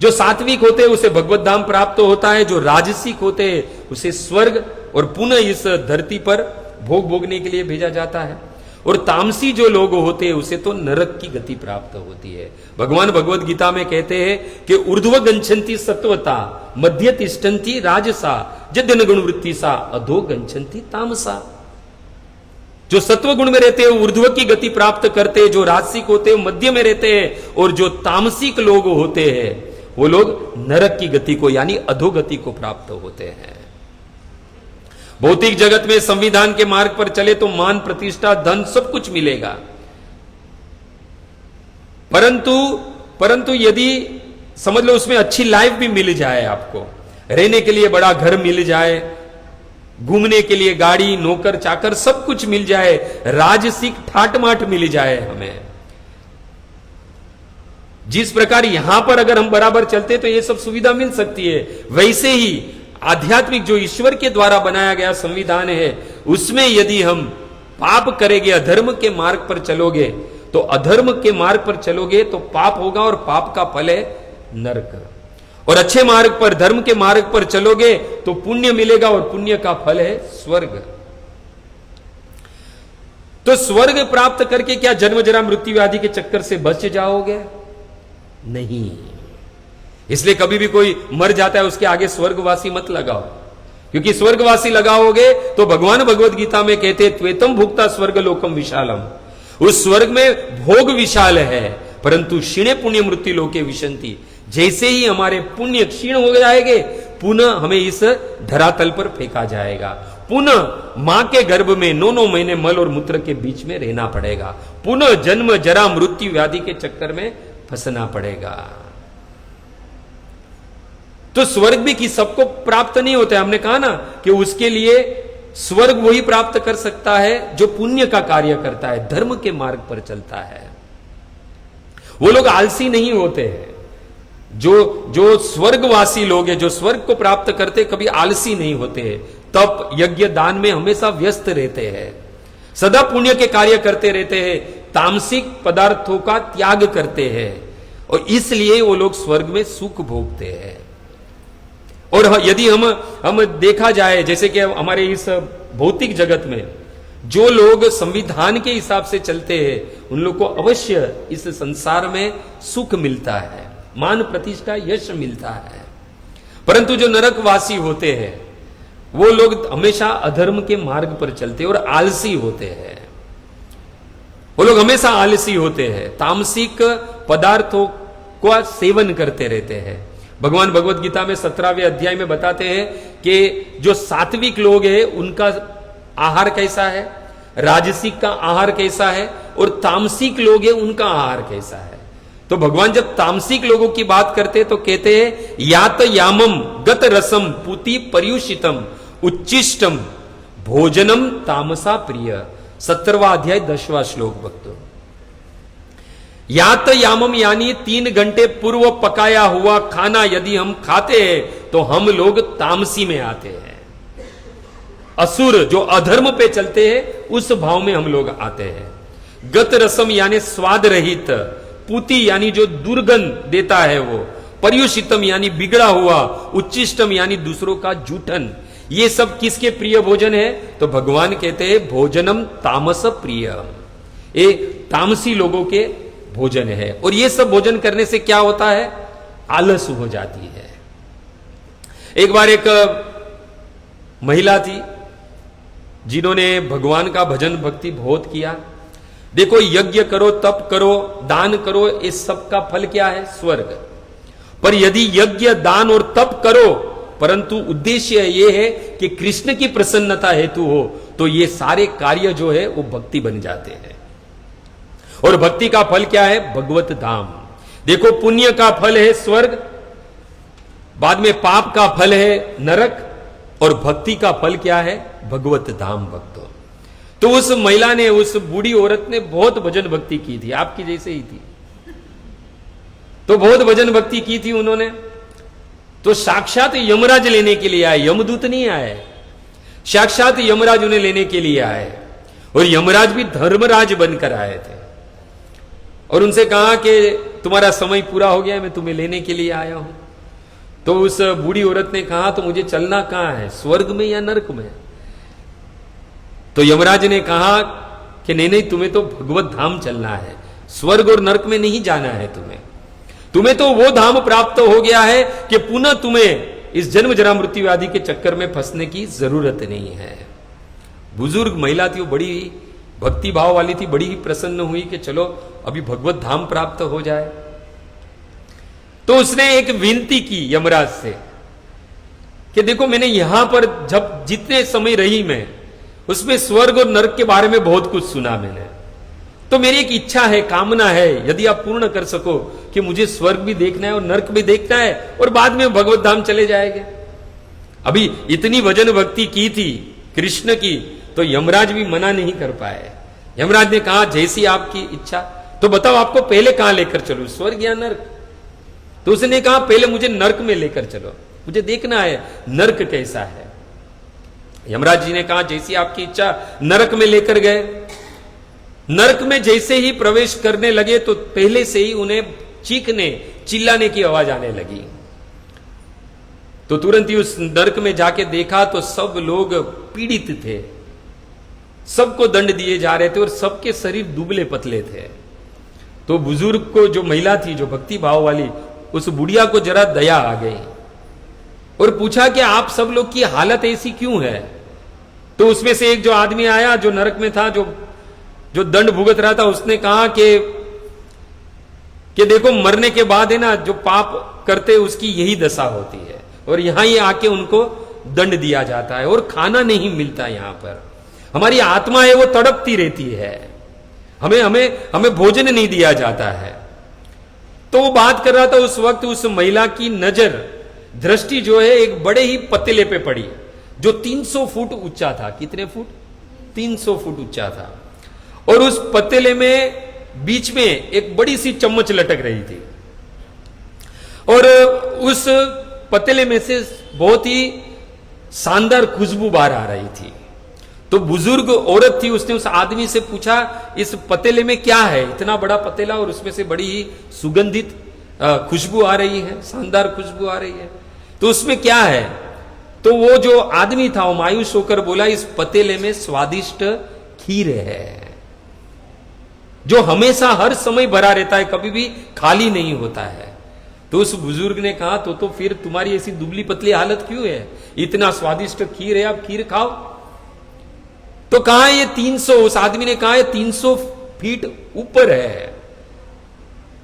जो सात्विक होते हैं उसे भगवत धाम प्राप्त होता है, जो राजसिक होते हैं उसे स्वर्ग और पुनः इस धरती पर भोग भोगने के लिए भेजा जाता है, और तामसी जो लोग होते हैं उसे तो नरक की गति प्राप्त होती है। भगवान भगवत गीता में कहते हैं कि ऊर्ध्व गच्छन्ति सत्वता, मध्य तिष्ठन्ति राजसा, जद्यन गुण वृत्ति सा, अधो गच्छन्ति तामसा। जो सत्व गुण में रहते हैं ऊर्ध्व की गति प्राप्त करते हैं, जो राजसिक होते हैं मध्य में रहते हैं, और जो तामसिक लोग होते हैं वो लोग नरक की गति को यानी अधोगति को प्राप्त होते हैं। भौतिक जगत में संविधान के मार्ग पर चले तो मान प्रतिष्ठा धन सब कुछ मिलेगा, परंतु यदि समझ लो उसमें अच्छी लाइफ भी मिल जाए, आपको रहने के लिए बड़ा घर मिल जाए, घूमने के लिए गाड़ी, नौकर चाकर सब कुछ मिल जाए, राजसिक ठाट माट मिल जाए हमें, जिस प्रकार यहां पर अगर हम बराबर चलते तो ये सब सुविधा मिल सकती है, वैसे ही आध्यात्मिक जो ईश्वर के द्वारा बनाया गया संविधान है उसमें यदि हम पाप करेंगे, अधर्म के मार्ग पर चलोगे तो अधर्म के मार्ग पर चलोगे तो पाप होगा और पाप का फल है नरक, और अच्छे मार्ग पर, धर्म के मार्ग पर चलोगे तो पुण्य मिलेगा और पुण्य का फल है स्वर्ग। तो स्वर्ग प्राप्त करके क्या जन्म जरा मृत्यु आदि के चक्कर से बच जाओगे? नहीं। इसलिए कभी भी कोई मर जाता है उसके आगे स्वर्गवासी मत लगाओ, क्योंकि स्वर्गवासी लगाओगे तो भगवान भगवत गीता में कहते त्वेतम भुक्ता स्वर्ग लोकम विशालम, उस स्वर्ग में भोग विशाल है, परंतु क्षीणे पुण्य मृत्यु लोके विशंति, जैसे ही हमारे पुण्य क्षीण हो जाएंगे पुनः हमें इस धरातल पर फेंका जाएगा, पुनः मां के गर्भ में 9 महीने मल और मूत्र के बीच में रहना पड़ेगा, पुनः जन्म जरा मृत्यु व्याधि के चक्कर में फंसना पड़ेगा। तो स्वर्ग भी कि सबको प्राप्त नहीं होता है, हमने कहा ना कि उसके लिए स्वर्ग वही प्राप्त कर सकता है जो पुण्य का कार्य करता है, धर्म के मार्ग पर चलता है। वो लोग आलसी नहीं होते हैं, जो स्वर्गवासी लोग हैं, जो स्वर्ग को प्राप्त करते कभी आलसी नहीं होते हैं, तप, यज्ञ, दान में हमेशा व्यस्त रहते हैं, सदा पुण्य के कार्य करते रहते हैं, तामसिक पदार्थों का त्याग करते हैं, और इसलिए वो लोग स्वर्ग में सुख भोगते हैं। और यदि हम देखा जाए, जैसे कि हमारे इस भौतिक जगत में जो लोग संविधान के हिसाब से चलते हैं, उन लोग को अवश्य इस संसार में सुख मिलता है, मान प्रतिष्ठा, यश मिलता है। परंतु जो नरकवासी होते हैं वो लोग हमेशा अधर्म के मार्ग पर चलते हैं और आलसी होते हैं। वो लोग हमेशा आलसी होते हैं, तामसिक पदार्थों का सेवन करते रहते हैं। भगवान भगवत गीता में 17वें अध्याय में बताते हैं कि जो सात्विक लोग हैं उनका आहार कैसा है, राजसिक का आहार कैसा है, और तामसिक लोग हैं उनका आहार कैसा है। तो भगवान जब तामसिक लोगों की बात करते हैं तो कहते हैं यात यामम गत रसम पूति पर्युषितम उच्चिष्टम भोजनम तामसा प्रिय। 17वां अध्याय 10वां श्लोक भक्तों। यात यामम यानी 3 घंटे पूर्व पकाया हुआ खाना यदि हम खाते हैं तो हम लोग तामसी में आते हैं। असुर जो अधर्म पे चलते हैं उस भाव में हम लोग आते हैं। गत रसम यानी स्वाद रहित, पूति यानी जो दुर्गंध देता है वो, पर्युषितम यानी बिगड़ा हुआ, उच्चिष्टम यानी दूसरों का जूठन, ये सब किसके प्रिय भोजन है? तो भगवान कहते हैं भोजनम तामस प्रिय, ये तामसी लोगों के भोजन है। और ये सब भोजन करने से क्या होता है? आलस हो जाती है। एक बार एक महिला थी जिन्होंने भगवान का भजन भक्ति बहुत किया। देखो, यज्ञ करो, तप करो, दान करो, इस सब का फल क्या है? स्वर्ग। पर यदि यज्ञ, दान और तप करो परंतु उद्देश्य यह है कि कृष्ण की प्रसन्नता हेतु हो, तो ये सारे कार्य जो है वो भक्ति बन जाते हैं। और भक्ति का फल क्या है? भगवत धाम। देखो, पुण्य का फल है स्वर्ग, बाद में पाप का फल है नरक, और भक्ति का फल क्या है? भगवत धाम भक्तों। तो उस महिला ने, उस बूढ़ी औरत ने बहुत भजन भक्ति की थी, आपकी जैसे ही थी। तो बहुत भजन भक्ति की थी उन्होंने। तो साक्षात यमराज लेने के लिए आए, यमदूत नहीं आए, साक्षात यमराज उन्हें लेने के लिए आए। और यमराज भी धर्मराज बनकर आए थे और उनसे कहा कि तुम्हारा समय पूरा हो गया है, मैं तुम्हें लेने के लिए आया हूं। तो उस बूढ़ी औरत ने कहा तो मुझे चलना कहां है, स्वर्ग में या नरक में? तो यमराज ने कहा कि नहीं नहीं, तुम्हें तो भगवत धाम चलना है, स्वर्ग और नरक में नहीं जाना है। तुम्हें तो वो धाम प्राप्त हो गया है कि पुनः तुम्हें इस जन्म जरा मृत्यु आदि के चक्कर में फंसने की जरूरत नहीं है। बुजुर्ग महिला थी, वो बड़ी भक्ति भाव वाली थी, बड़ी ही प्रसन्न हुई कि चलो अभी भगवत धाम प्राप्त हो जाए। तो उसने एक विनती की यमराज से कि देखो, मैंने यहां पर जब जितने समय रही मैं, उसमें स्वर्ग और नरक के बारे में बहुत कुछ सुना मैंने। तो मेरी एक इच्छा है, कामना है, यदि आप पूर्ण कर सको कि मुझे स्वर्ग भी देखना है और नरक भी देखना है, और बाद में भगवत धाम चले जाएंगे। अभी इतनी भजन भक्ति की थी कृष्ण की, तो यमराज भी मना नहीं कर पाए। यमराज ने कहा जैसी आपकी इच्छा, तो बताओ आपको पहले कहां लेकर चलूं, स्वर्ग या नरक? तो उसने कहा पहले मुझे नरक में लेकर चलो, मुझे देखना है नरक कैसा है। यमराज जी ने कहा जैसी आपकी इच्छा, नरक में लेकर गए। नरक में जैसे ही प्रवेश करने लगे तो पहले से ही उन्हें चीखने चिल्लाने की आवाज आने लगी। तो तुरंत ही उस नरक में जाके देखा तो सब लोग पीड़ित थे, सबको दंड दिए जा रहे थे और सबके शरीर दुबले पतले थे। तो बुजुर्ग को, जो महिला थी जो भक्ति भाव वाली, उस बुढ़िया को जरा दया आ गई और पूछा कि आप सब लोग की हालत ऐसी क्यों है? तो उसमें से एक जो आदमी आया जो नरक में था, जो दंड भुगत रहा था, उसने कहा कि देखो, मरने के बाद है ना, जो पाप करते उसकी यही दशा होती है, और यहां ही आके उनको दंड दिया जाता है और खाना नहीं मिलता। यहां पर हमारी आत्मा है वो तड़पती रहती है, हमें भोजन नहीं दिया जाता है। तो वो बात कर रहा था, उस वक्त उस महिला की नजर, दृष्टि जो है एक बड़े ही पतीले पे पड़ी जो 300 फुट ऊंचा था। कितने फुट? 300 फुट ऊंचा था। और उस पतीले में बीच में एक बड़ी सी चम्मच लटक रही थी, और उस पतीले में से बहुत ही शानदार खुशबू बाहर आ रही थी। तो बुजुर्ग औरत थी, उसने उस आदमी से पूछा इस पतीले में क्या है, इतना बड़ा पतीला और उसमें से बड़ी ही सुगंधित खुशबू आ रही है, शानदार खुशबू आ रही है, तो उसमें क्या है? तो वो जो आदमी था वो मायूस होकर बोला इस पतीले में स्वादिष्ट खीर है, जो हमेशा हर समय भरा रहता है, कभी भी खाली नहीं होता है। तो उस बुजुर्ग ने कहा तो फिर तुम्हारी ऐसी दुबली पतली हालत क्यों है? इतना स्वादिष्ट खीर है, आप खीर खाओ। तो कहा ये 300, उस आदमी ने कहा 300 फीट ऊपर है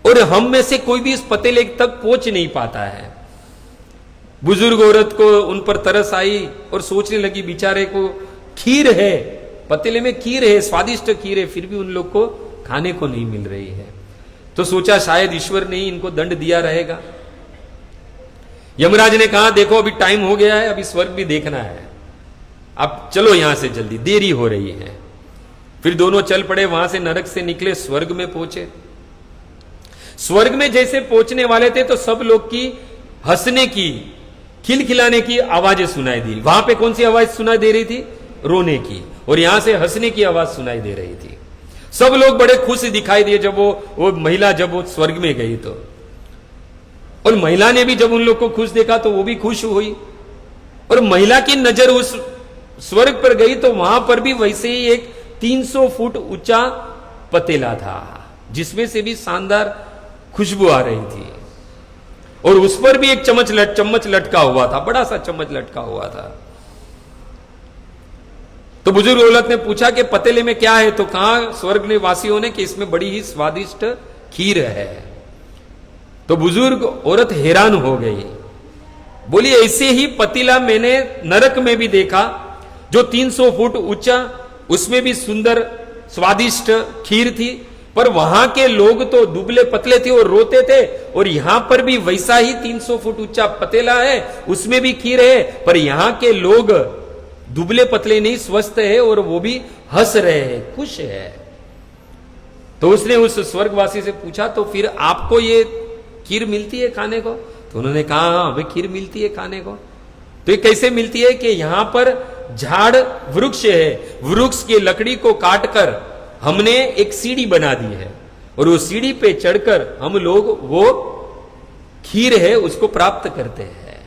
और हम में से कोई भी इस पतीले तक पहुंच नहीं पाता है। बुजुर्ग औरत को उन पर तरस आई और सोचने लगी बेचारे को खीर है, पतीले में खीर है, स्वादिष्ट खीर है, फिर भी उन लोग को खाने को नहीं मिल रही है। तो सोचा शायद ईश्वर ने ही इनको दंड दिया रहेगा। यमराज ने कहा देखो अभी टाइम हो गया है, अभी स्वर्ग भी देखना है, अब चलो यहां से जल्दी, देरी हो रही है। फिर दोनों चल पड़े, वहां से नरक से निकले, स्वर्ग में पहुंचे। स्वर्ग में जैसे पहुंचने वाले थे तो सब लोग की हंसने की, खिलखिलाने की आवाजें सुनाई दी। वहां पे कौन सी आवाज सुनाई दे रही थी? रोने की। और यहां से हंसने की आवाज सुनाई दे रही थी। सब लोग बड़े खुश दिखाई दिए जब वो महिला जब वो स्वर्ग में गई तो। और महिला ने भी जब उन लोग को खुश देखा तो वो भी खुश हुई। और महिला की नजर उस स्वर्ग पर गई तो वहां पर भी वैसे ही एक 300 फुट ऊंचा पतीला था, जिसमें से भी शानदार खुशबू आ रही थी। और उस पर भी एक चम्मच लटका हुआ था, बड़ा सा चम्मच लटका हुआ था। तो बुजुर्ग औरत ने पूछा कि पतीले में क्या है? तो कहा स्वर्ग ने वासियों ने कि इसमें बड़ी ही स्वादिष्ट खीर है। तो बुजुर्ग औरत हैरान हो गई, बोली ऐसे ही पतीला मैंने नरक में भी देखा जो 300 फुट ऊंचा, उसमें भी सुंदर स्वादिष्ट खीर थी, पर वहां के लोग तो दुबले पतले थे और रोते थे। और यहां पर भी वैसा ही 300 फुट ऊंचा पतीला है, उसमें भी खीर है, पर यहां के लोग दुबले पतले नहीं, स्वस्थ है और वो भी हंस रहे हैं, खुश है। तो उसने उस स्वर्गवासी से पूछा तो फिर आपको ये खीर मिलती है खाने को? तो उन्होंने कहा हाँ हमें खीर मिलती है खाने को। तो ये कैसे मिलती है कि यहां पर झाड़ वृक्ष है, वृक्ष की लकड़ी को काटकर हमने एक सीढ़ी बना दी है और वो सीढ़ी पे चढ़कर हम लोग वो खीर है उसको प्राप्त करते हैं।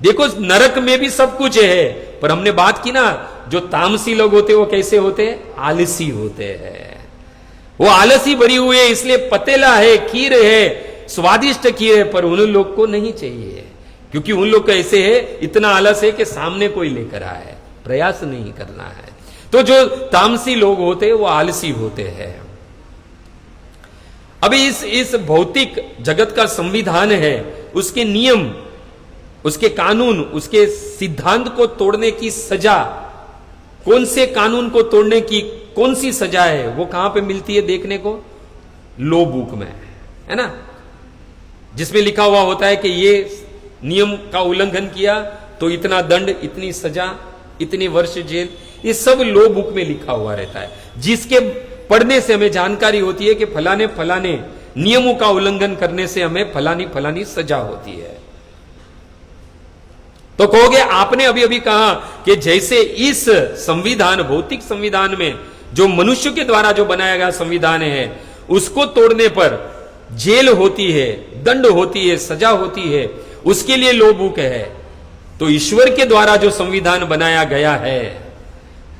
देखो नरक में भी सब कुछ है, पर हमने बात की ना जो तामसी लोग होते हैं वो कैसे होते हैं? आलसी होते हैं। वो आलसी भरी हुई है, इसलिए पतीला है, खीर है, स्वादिष्ट खीर है, पर उन लोग को नहीं चाहिए, क्योंकि उन लोग कैसे है, इतना आलस है कि सामने कोई लेकर आए, प्रयास नहीं करना है। तो जो तामसी लोग होते हैं वो आलसी होते हैं। अभी इस भौतिक जगत का संविधान है, उसके नियम, उसके कानून, उसके सिद्धांत को तोड़ने की सजा, कौन से कानून को तोड़ने की कौन सी सजा है, वो कहां पे मिलती है देखने को? लॉ बुक में, है ना, जिसमें लिखा हुआ होता है कि ये नियम का उल्लंघन किया तो इतना दंड, इतनी सजा, इतने वर्ष जेल, ये सब लॉ बुक में लिखा हुआ रहता है, जिसके पढ़ने से हमें जानकारी होती है कि फलाने फलाने नियमों का उल्लंघन करने से हमें फलानी फलानी सजा होती है। तो कहोगे आपने अभी अभी कहा कि जैसे इस संविधान, भौतिक संविधान में जो मनुष्य के द्वारा जो बनाया गया संविधान है, उसको तोड़ने पर जेल होती है, दंड होती है, सजा होती है, उसके लिए लॉ बुक है। तो ईश्वर के द्वारा जो संविधान बनाया गया है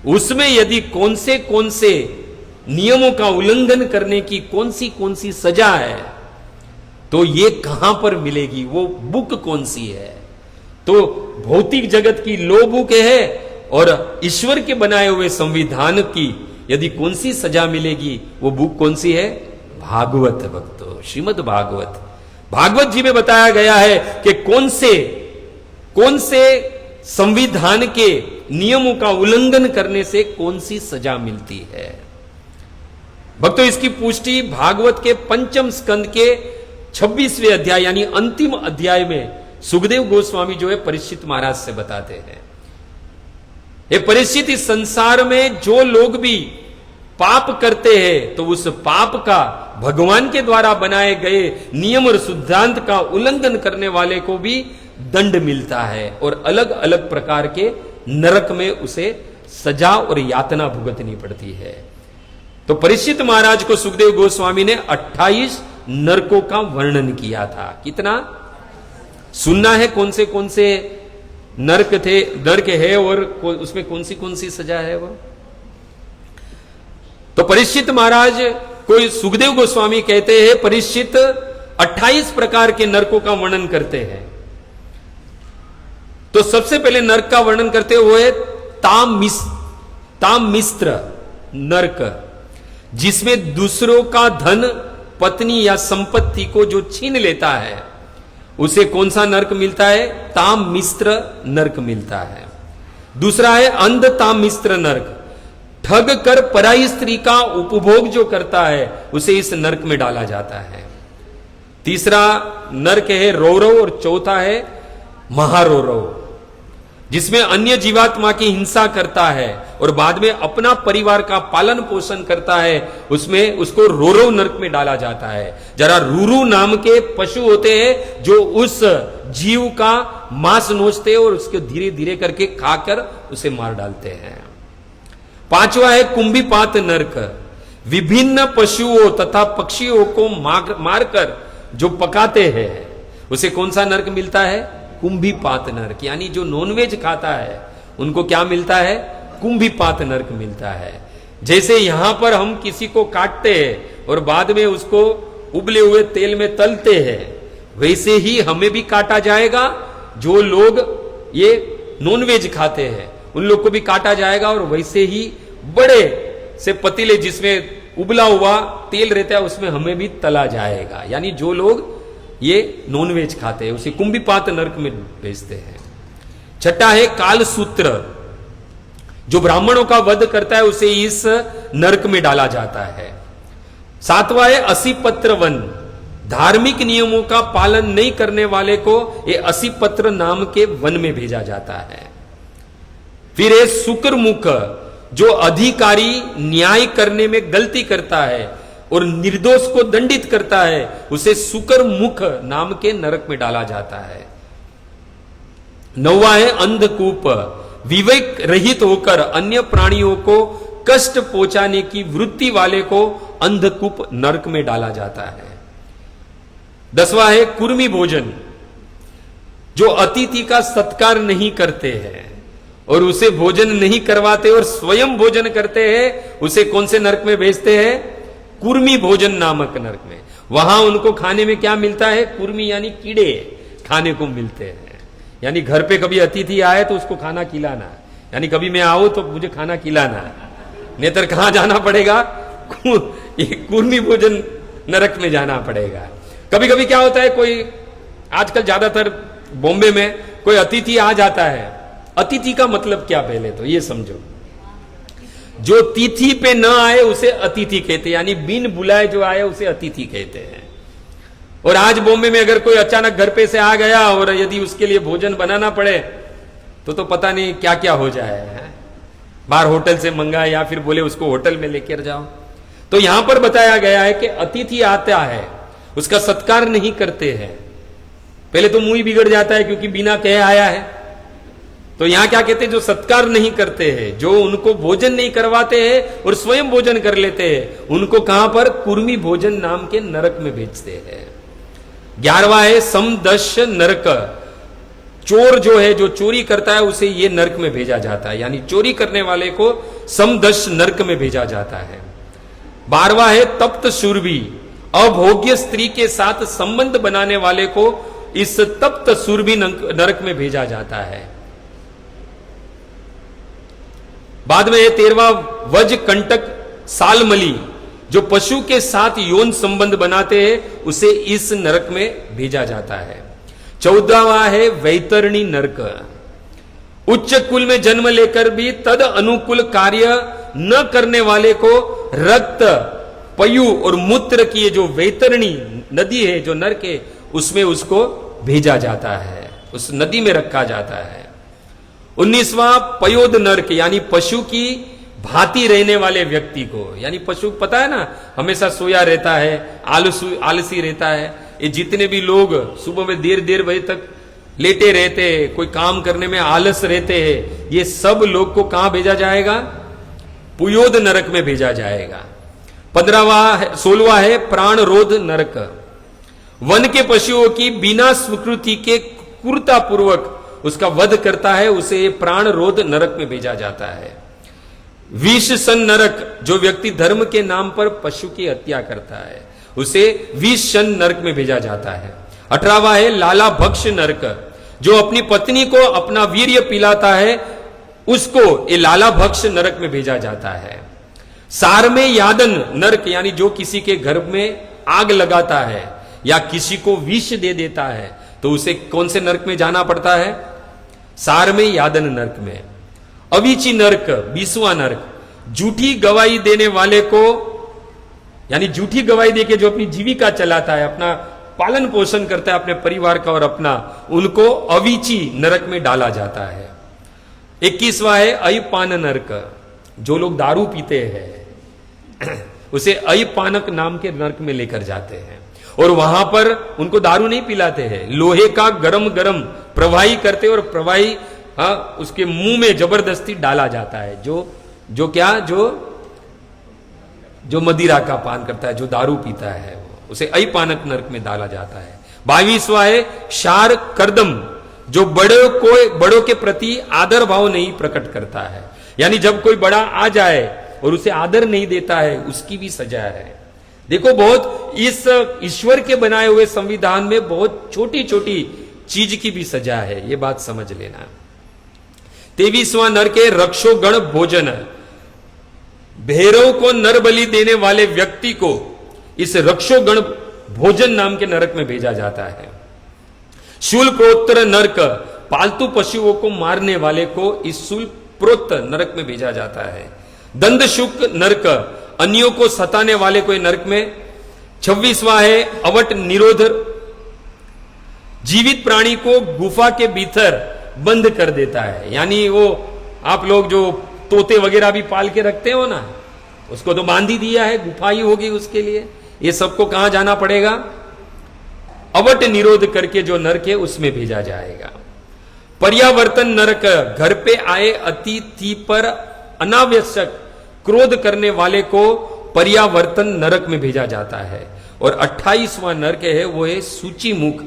उसमें यदि कौन से नियमों का उल्लंघन करने की कौन सी सजा है, तो ये कहां पर मिलेगी, वो बुक कौन सी है? तो भौतिक जगत की लॉ बुक है और ईश्वर के बनाए हुए संविधान की यदि कौन सी सजा मिलेगी, वो बुक कौन सी है? भागवत भक्तों, श्रीमद् भागवत। भागवत जी में बताया गया है कि कौन से संविधान के नियमों का उल्लंघन करने से कौन सी सजा मिलती है। भक्तों इसकी पुष्टि भागवत के 5वें स्कंद के 26वें अध्याय यानी अंतिम अध्याय में सुखदेव गोस्वामी जो है परीक्षित महाराज से बताते हैं। ये परीक्षित, इस संसार में जो लोग भी पाप करते हैं तो उस पाप का भगवान के द्वारा बनाए गए नियम और सिद्धांत का उल्लंघन करने वाले को भी दंड मिलता है और अलग अलग प्रकार के नरक में उसे सजा और यातना भुगतनी पड़ती है। तो परीक्षित महाराज को सुखदेव गोस्वामी ने 28 नरकों का वर्णन किया था। कितना सुनना है? कौन से नरक थे, नरक है और उसमें कौन सी सजा है वो? तो परीक्षित महाराज को सुखदेव गोस्वामी कहते हैं, परीक्षित 28 प्रकार के नरकों का वर्णन करते हैं। तो सबसे पहले नरक का वर्णन करते हुए तामिस्त्र नरक, जिसमें दूसरों का धन, पत्नी या संपत्ति को जो छीन लेता है उसे कौन सा नरक मिलता है? तामिस्त्र नरक मिलता है। दूसरा है अंध तामिस्त्र नरक, ठग कर पराई स्त्री का उपभोग जो करता है उसे इस नरक में डाला जाता है। तीसरा नरक है रौरव और चौथा है महारौरव, जिसमें अन्य जीवात्मा की हिंसा करता है और बाद में अपना परिवार का पालन पोषण करता है, उसमें उसको रौरव नरक में डाला जाता है। जरा रूरू नाम के पशु होते हैं जो उस जीव का मांस नोचते हैं और उसको धीरे धीरे करके खाकर उसे मार डालते हैं। पांचवा है कुंभीपात नरक, विभिन्न पशुओं तथा पक्षियों को मारकर जो पकाते हैं उसे कौन सा नरक मिलता है? कुंभीपात नरक। यानी जो नॉनवेज खाता है उनको क्या मिलता है? कुंभीपात नरक मिलता है। जैसे यहां पर हम किसी को काटते हैं और बाद में उसको उबले हुए तेल में तलते हैं, वैसे ही हमें भी काटा जाएगा। जो लोग ये नॉनवेज खाते हैं उन लोग को भी काटा जाएगा और वैसे ही बड़े से पतीले जिसमें उबला हुआ तेल रहता है उसमें हमें भी तला जाएगा। यानी जो लोग ये नॉनवेज खाते हैं उसे कुंभीपात नरक में भेजते हैं। छठा है कालसूत्र, जो ब्राह्मणों का वध करता है उसे इस नरक में डाला जाता है। सातवां है असीपत्र वन, धार्मिक नियमों का पालन नहीं करने वाले को ये असीपत्र नाम के वन में भेजा जाता है। फिर है शुक्रमुख, जो अधिकारी न्याय करने में गलती करता है और निर्दोष को दंडित करता है, उसे शुक्रमुख नाम के नरक में डाला जाता है। नौवां है अंधकूप, विवेक रहित होकर अन्य प्राणियों को कष्ट पहुंचाने की वृत्ति वाले को अंधकूप नरक में डाला जाता है। 10वां है कुर्मी भोजन, जो अतिथि का सत्कार नहीं करते हैं और उसे भोजन नहीं करवाते और स्वयं भोजन करते हैं, उसे कौन से नरक में भेजते हैं? कुर्मी भोजन नामक नरक में। वहां उनको खाने में क्या मिलता है? कुर्मी यानी कीड़े खाने को मिलते हैं। यानी घर पे कभी अतिथि आए तो उसको खाना खिलाना, यानी कभी मैं आऊं तो मुझे खाना खिलाना, नेतर कहां जाना पड़ेगा? कुर्मी भोजन नरक में जाना पड़ेगा। कभी कभी क्या होता है, कोई आजकल ज्यादातर बॉम्बे में कोई अतिथि आ जाता है। अतिथि का मतलब क्या, पहले तो ये समझो। जो तिथि पे न आए उसे अतिथि कहते हैं, यानी बिन बुलाए जो आए उसे अतिथि कहते हैं। और आज बॉम्बे में अगर कोई अचानक घर पे से आ गया और यदि उसके लिए भोजन बनाना पड़े तो पता नहीं क्या क्या हो जाए, बाहर होटल से मंगाए या फिर बोले उसको होटल में लेकर जाओ। तो यहां पर बताया गया है कि अतिथि आता है उसका सत्कार नहीं करते हैं, पहले तो मुंह ही बिगड़ जाता है क्योंकि बिना कहे आया है। तो यहां क्या कहते हैं? जो सत्कार नहीं करते हैं, जो उनको भोजन नहीं करवाते हैं और स्वयं भोजन कर लेते हैं, उनको कहां पर? कुर्मी भोजन नाम के नरक में भेजते हैं। 11वां है समदश नरक, चोर जो है, जो चोरी करता है उसे ये नरक में भेजा जाता है, यानी चोरी करने वाले को समदश नरक में भेजा जाता है। 12वां है तप्त शूरवी, अभोग्य स्त्री के साथ संबंध बनाने वाले को इस तप्त शूरवी नरक में भेजा जाता है। बाद में 13वां वज कंटक सालमली, जो पशु के साथ यौन संबंध बनाते हैं उसे इस नरक में भेजा जाता है। 14वां है वैतरणी नरक, उच्च कुल में जन्म लेकर भी तद अनुकूल कार्य न करने वाले को रक्त, पयु और मूत्र की जो वैतरणी नदी है, जो नरक है, उसमें उसको भेजा जाता है, उस नदी में रखा जाता है। 19वां पयोद नरक, यानी पशु की भांति रहने वाले व्यक्ति को, यानी पशु पता है ना हमेशा सोया रहता है, आलसी रहता है। ये जितने भी लोग सुबह में देर बजे तक लेटे रहते हैं, कोई काम करने में आलस रहते हैं, ये सब लोग को कहां भेजा जाएगा? पुयोद नरक में भेजा जाएगा। 16वां है प्राणरोध नरक। वन के पशुओं की बिना स्वीकृति के क्रूरता पूर्वक उसका वध करता है, उसे प्राणरोध नरक में भेजा जाता है। विष सन नरक, जो व्यक्ति धर्म के नाम पर पशु की हत्या करता है, उसे विष सन नरक में भेजा जाता है। 18वां है लाला भक्ष नरक, जो अपनी पत्नी को अपना वीर्य पिलाता है, उसको ये लाला भक्ष नरक में भेजा जाता है। सार में यादन नरक, यानी जो किसी के घर में आग लगाता है या किसी को विष दे देता है, तो उसे कौन से नरक में जाना पड़ता है? सार में यादन नरक में। अविची नरक 20वां नरक, झूठी गवाही देने वाले को, यानी झूठी गवाही देके जो अपनी जीविका चलाता है, अपना पालन पोषण करता है अपने परिवार का और अपना, उनको अविची नरक में डाला जाता है। 21वां है अयपान नरक, जो लोग दारू पीते हैं उसे अयपानक नाम के नरक में लेकर जाते हैं और वहां पर उनको दारू नहीं पिलाते हैं, लोहे का गरम गरम प्रवाही करते और प्रवाही उसके मुंह में जबरदस्ती डाला जाता है। जो मदिरा का पान करता है, जो दारू पीता है, उसे अयपानक नरक में डाला जाता है। 22वां है शार करदम, जो बड़ों के प्रति आदर भाव नहीं प्रकट करता है, यानी जब कोई बड़ा आ जाए और उसे आदर नहीं देता है, उसकी भी सजा है। देखो, बहुत इस ईश्वर के बनाए हुए संविधान में बहुत छोटी छोटी चीज की भी सजा है, ये बात समझ लेना। 23वां नरक है रक्षोगण भोजन, भैरव को नर बलि देने वाले व्यक्ति को इस रक्षोगण भोजन नाम के नरक में भेजा जाता है। शूल प्रोत्तर नरक, पालतू पशुओं को मारने वाले को इस शूल प्रोत्त नरक में भेजा जाता है। दंड शुक नरक, अन्यों को सताने वाले को नरक में। 26वां है अवट निरोध, जीवित प्राणी को गुफा के भीतर बंद कर देता है, यानी वो आप लोग जो तोते वगैरह भी पाल के रखते हो ना, उसको तो बांध ही दिया है, गुफा ही होगी उसके लिए। ये सबको कहां जाना पड़ेगा? अवट निरोध करके जो नरक है उसमें भेजा जाएगा। पर्यावर्तन नरक, घर पे आए अतिथि पर अनावश्यक क्रोध करने वाले को पर्यावर्तन नरक में भेजा जाता है। और 28वां नरक है वो है सूची मुख,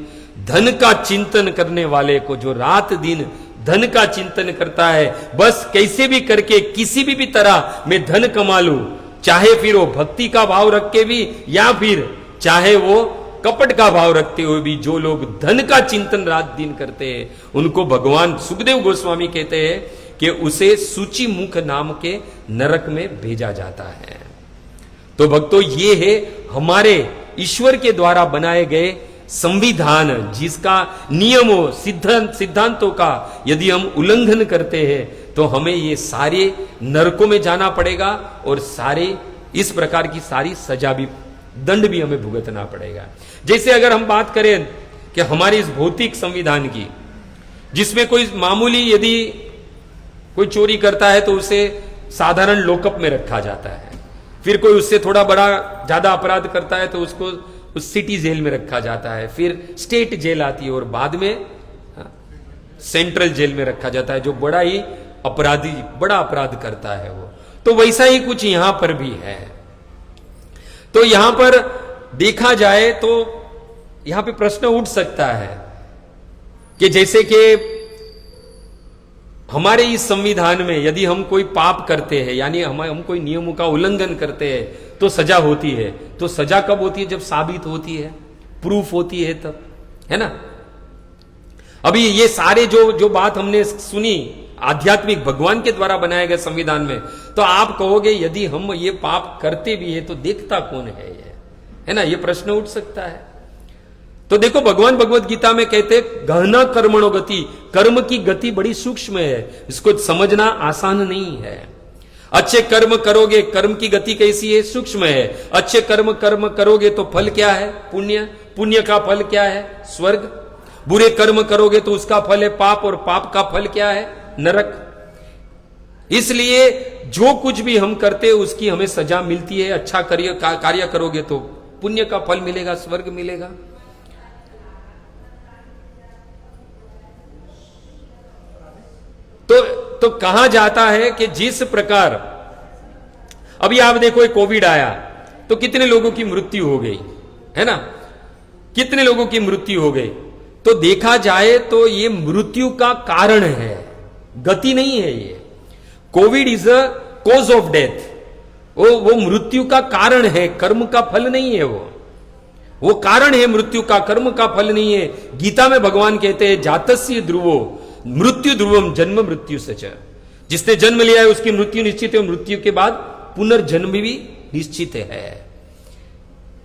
धन का चिंतन करने वाले को, जो रात दिन धन का चिंतन करता है, बस कैसे भी करके किसी भी तरह मैं धन कमा लूं, चाहे फिर वो भक्ति का भाव रख के भी या फिर चाहे वो कपट का भाव रखते हुए भी, जो लोग धन का चिंतन रात दिन करते हैं, उनको भगवान सुखदेव गोस्वामी कहते हैं कि उसे सूची मुख नाम के नरक में भेजा जाता है। तो भक्तों, ये है हमारे ईश्वर के द्वारा बनाए गए संविधान, जिसका नियमों सिद्धांतों का यदि हम उल्लंघन करते हैं तो हमें ये सारे नरकों में जाना पड़ेगा और सारे इस प्रकार की सारी सजा भी, दंड भी हमें भुगतना पड़ेगा। जैसे अगर हम बात करें कि हमारे इस भौतिक संविधान की, जिसमें कोई मामूली यदि कोई चोरी करता है तो उसे साधारण लॉकअप में रखा जाता है, फिर कोई उससे थोड़ा बड़ा ज्यादा अपराध करता है तो उसको उस सिटी जेल में रखा जाता है, फिर स्टेट जेल आती है और बाद में सेंट्रल जेल में रखा जाता है, जो बड़ा ही बड़ा अपराध करता है वो। तो वैसा ही कुछ यहां पर भी है। तो यहां पर देखा जाए तो यहां पे प्रश्न उठ सकता है कि जैसे कि हमारे इस संविधान में यदि हम कोई पाप करते हैं, यानी हम कोई नियमों का उल्लंघन करते हैं तो सजा होती है। तो सजा कब होती है? जब साबित होती है, प्रूफ होती है, तब, है ना। अभी ये सारे जो बात हमने सुनी आध्यात्मिक भगवान के द्वारा बनाए गए संविधान में, तो आप कहोगे यदि हम ये पाप करते भी है तो देखता कौन है ये, है ना, ये प्रश्न उठ सकता है। तो देखो, भगवान भगवत गीता में कहते हैं गहना कर्मणो गति, कर्म की गति बड़ी सूक्ष्म है, इसको समझना आसान नहीं है। अच्छे कर्म करोगे, कर्म की गति कैसी है? सूक्ष्म है। अच्छे कर्म करोगे तो फल क्या है? पुण्य। पुण्य का फल क्या है? स्वर्ग। बुरे कर्म करोगे तो उसका फल है पाप, और पाप का फल क्या है? नरक। इसलिए जो कुछ भी हम करते हैं उसकी हमें सजा मिलती है। अच्छा कार्य करोगे तो पुण्य का फल मिलेगा, स्वर्ग मिलेगा। तो कहा जाता है कि जिस प्रकार अभी आप देखो ये कोविड आया तो कितने लोगों की मृत्यु हो गई, है ना, कितने लोगों की मृत्यु हो गई। तो देखा जाए तो ये मृत्यु का कारण है, गति नहीं है। ये Covid is a cause of death, वो मृत्यु का कारण है, कर्म का फल नहीं है। वो कारण है मृत्यु का, कर्म का फल नहीं है। गीता में भगवान कहते हैं जातस्य ध्रुवो मृत्यु ध्रुवम जन्म मृत्यु सच। जिसने जन्म लिया है उसकी मृत्यु निश्चित है, मृत्यु के बाद पुनर्जन्म भी निश्चित है।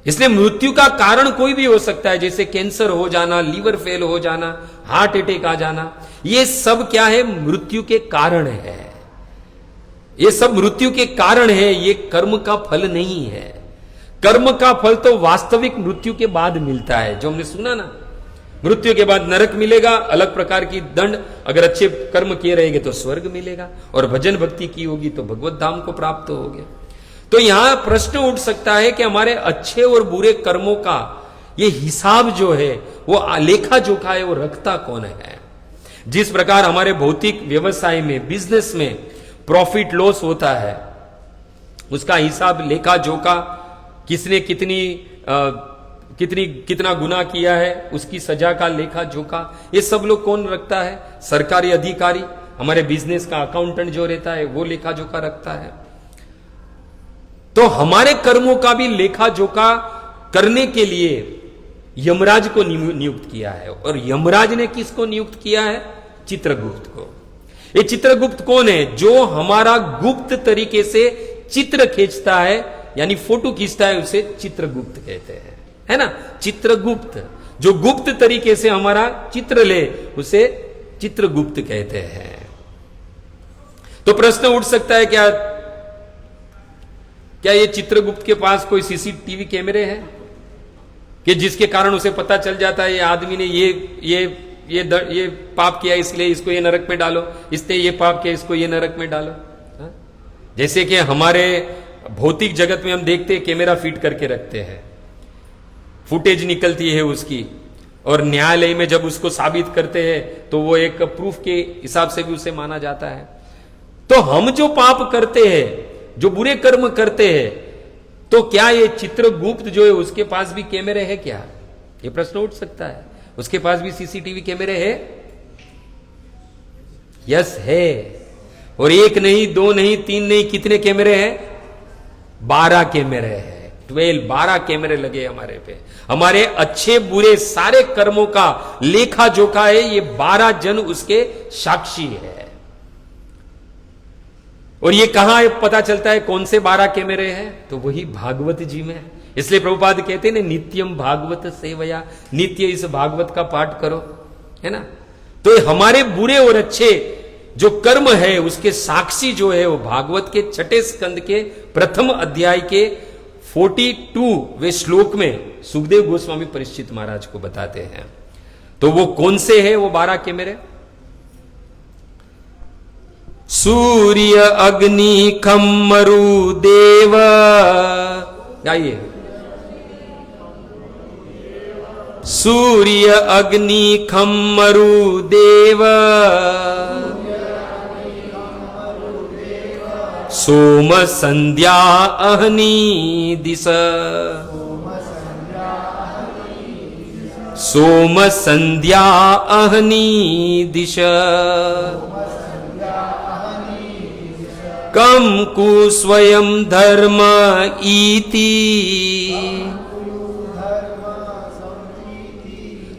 इसलिए मृत्यु का कारण कोई भी हो सकता है, जैसे कैंसर हो जाना, लीवर फेल हो जाना, हार्ट अटैक आ जाना, ये सब क्या है, मृत्यु के कारण है। ये सब मृत्यु के कारण है, ये कर्म का फल नहीं है। कर्म का फल तो वास्तविक मृत्यु के बाद मिलता है, जो हमने सुना ना, मृत्यु के बाद नरक मिलेगा, अलग प्रकार की दंड, अगर अच्छे कर्म किए रहेंगे तो स्वर्ग मिलेगा, और भजन भक्ति की होगी तो भगवत धाम को प्राप्त होगे। तो यहां प्रश्न उठ सकता है कि हमारे अच्छे और बुरे कर्मों का ये हिसाब जो है, वो लेखा जोखा है, वो रखता कौन है। जिस प्रकार हमारे भौतिक व्यवसाय में, बिजनेस में प्रॉफिट लॉस होता है, उसका हिसाब लेखा जोखा, किसने कितना गुनाह किया है, उसकी सजा का लेखा जोखा, ये सब लोग कौन रखता है, सरकारी अधिकारी, हमारे बिजनेस का अकाउंटेंट जो रहता है वो लेखा जोखा रखता है। तो हमारे कर्मों का भी लेखा जोखा करने के लिए यमराज को नियुक्त किया है। और यमराज ने किसको नियुक्त किया है, चित्रगुप्त को। ये चित्रगुप्त कौन है, जो हमारा गुप्त तरीके से चित्र खींचता है, यानी फोटो खींचता है, उसे चित्रगुप्त कहते हैं, है ना। चित्रगुप्त जो गुप्त तरीके से हमारा चित्र ले, उसे चित्रगुप्त कहते हैं। तो प्रश्न उठ सकता है, क्या ये चित्रगुप्त के पास कोई सीसीटीवी कैमरे हैं कि जिसके कारण उसे पता चल जाता है ये आदमी ने ये पाप किया इसलिए इसको ये नरक में डालो, इसने ये पाप किया इसको ये नरक में डालो। हा? जैसे कि हमारे भौतिक जगत में हम देखते हैं कैमरा फिट करके रखते हैं, फुटेज निकलती है उसकी, और न्यायालय में जब उसको साबित करते हैं तो वो एक प्रूफ के हिसाब से भी उसे माना जाता है। तो हम जो पाप करते हैं, जो बुरे कर्म करते हैं, तो क्या ये चित्रगुप्त जो है उसके पास भी कैमरे है क्या, ये प्रश्न उठ सकता है। उसके पास भी सीसीटीवी कैमरे है? यस है। और एक नहीं, दो नहीं, तीन नहीं, कितने कैमरे हैं, 12 कैमरे हैं। 12 कैमरे लगे हमारे पे, हमारे अच्छे बुरे सारे कर्मों का लेखा जोखा है। ये 12 जन उसके साक्षी है। और ये कहां पता चलता है कौन से 12 कैमरे हैं, तो वही भागवत जी में। इसलिए प्रभुपाद कहते हैं नित्यम भागवत सेवया, नित्य इस भागवत का पाठ करो, है ना। तो हमारे बुरे और अच्छे जो कर्म है उसके साक्षी जो है वो भागवत के 6 स्कंद के प्रथम अध्याय के 42वें श्लोक में सुखदेव गोस्वामी परीक्षित महाराज को बताते हैं। तो वो कौन से है वो 12 कैमरे? सूर्य अग्नि खम मरु देव, गाइए, सूर्य अग्नि खम मरु देव, सोम संध्या अहनी दिश, सोम संध्या अहनी दिश, कम कु स्वयं धर्म इति,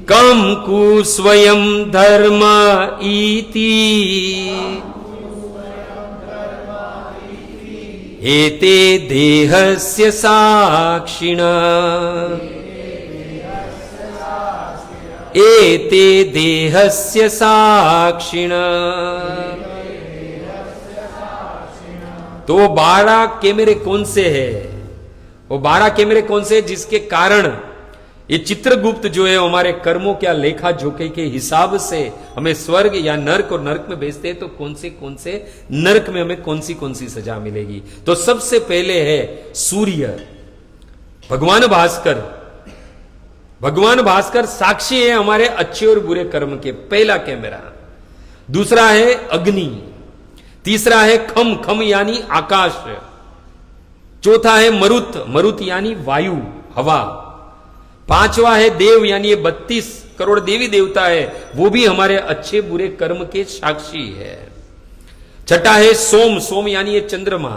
कम कु स्वयं धर्म इति, एते देहस्य साक्षिण, एते देहस्य साक्षिण। तो वो 12 कैमरे कौन से है, वो 12 कैमरे कौन से, जिसके कारण ये चित्रगुप्त जो है हमारे कर्मों क्या लेखा जोखे के हिसाब से हमें स्वर्ग या नरक, और नरक में भेजते हैं तो कौन से नरक में हमें कौन सी सजा मिलेगी। तो सबसे पहले है सूर्य, भगवान भास्कर। भगवान भास्कर साक्षी है हमारे अच्छे और बुरे कर्म के, पहला कैमरा। दूसरा है अग्नि, तीसरा है खम, खम यानी आकाश। चौथा है मरुत, मरुत यानी वायु, हवा। पांचवा है देव, यानी ये 32 करोड़ देवी देवता है, वो भी हमारे अच्छे बुरे कर्म के साक्षी है। छठा है सोम, सोम यानी ये चंद्रमा।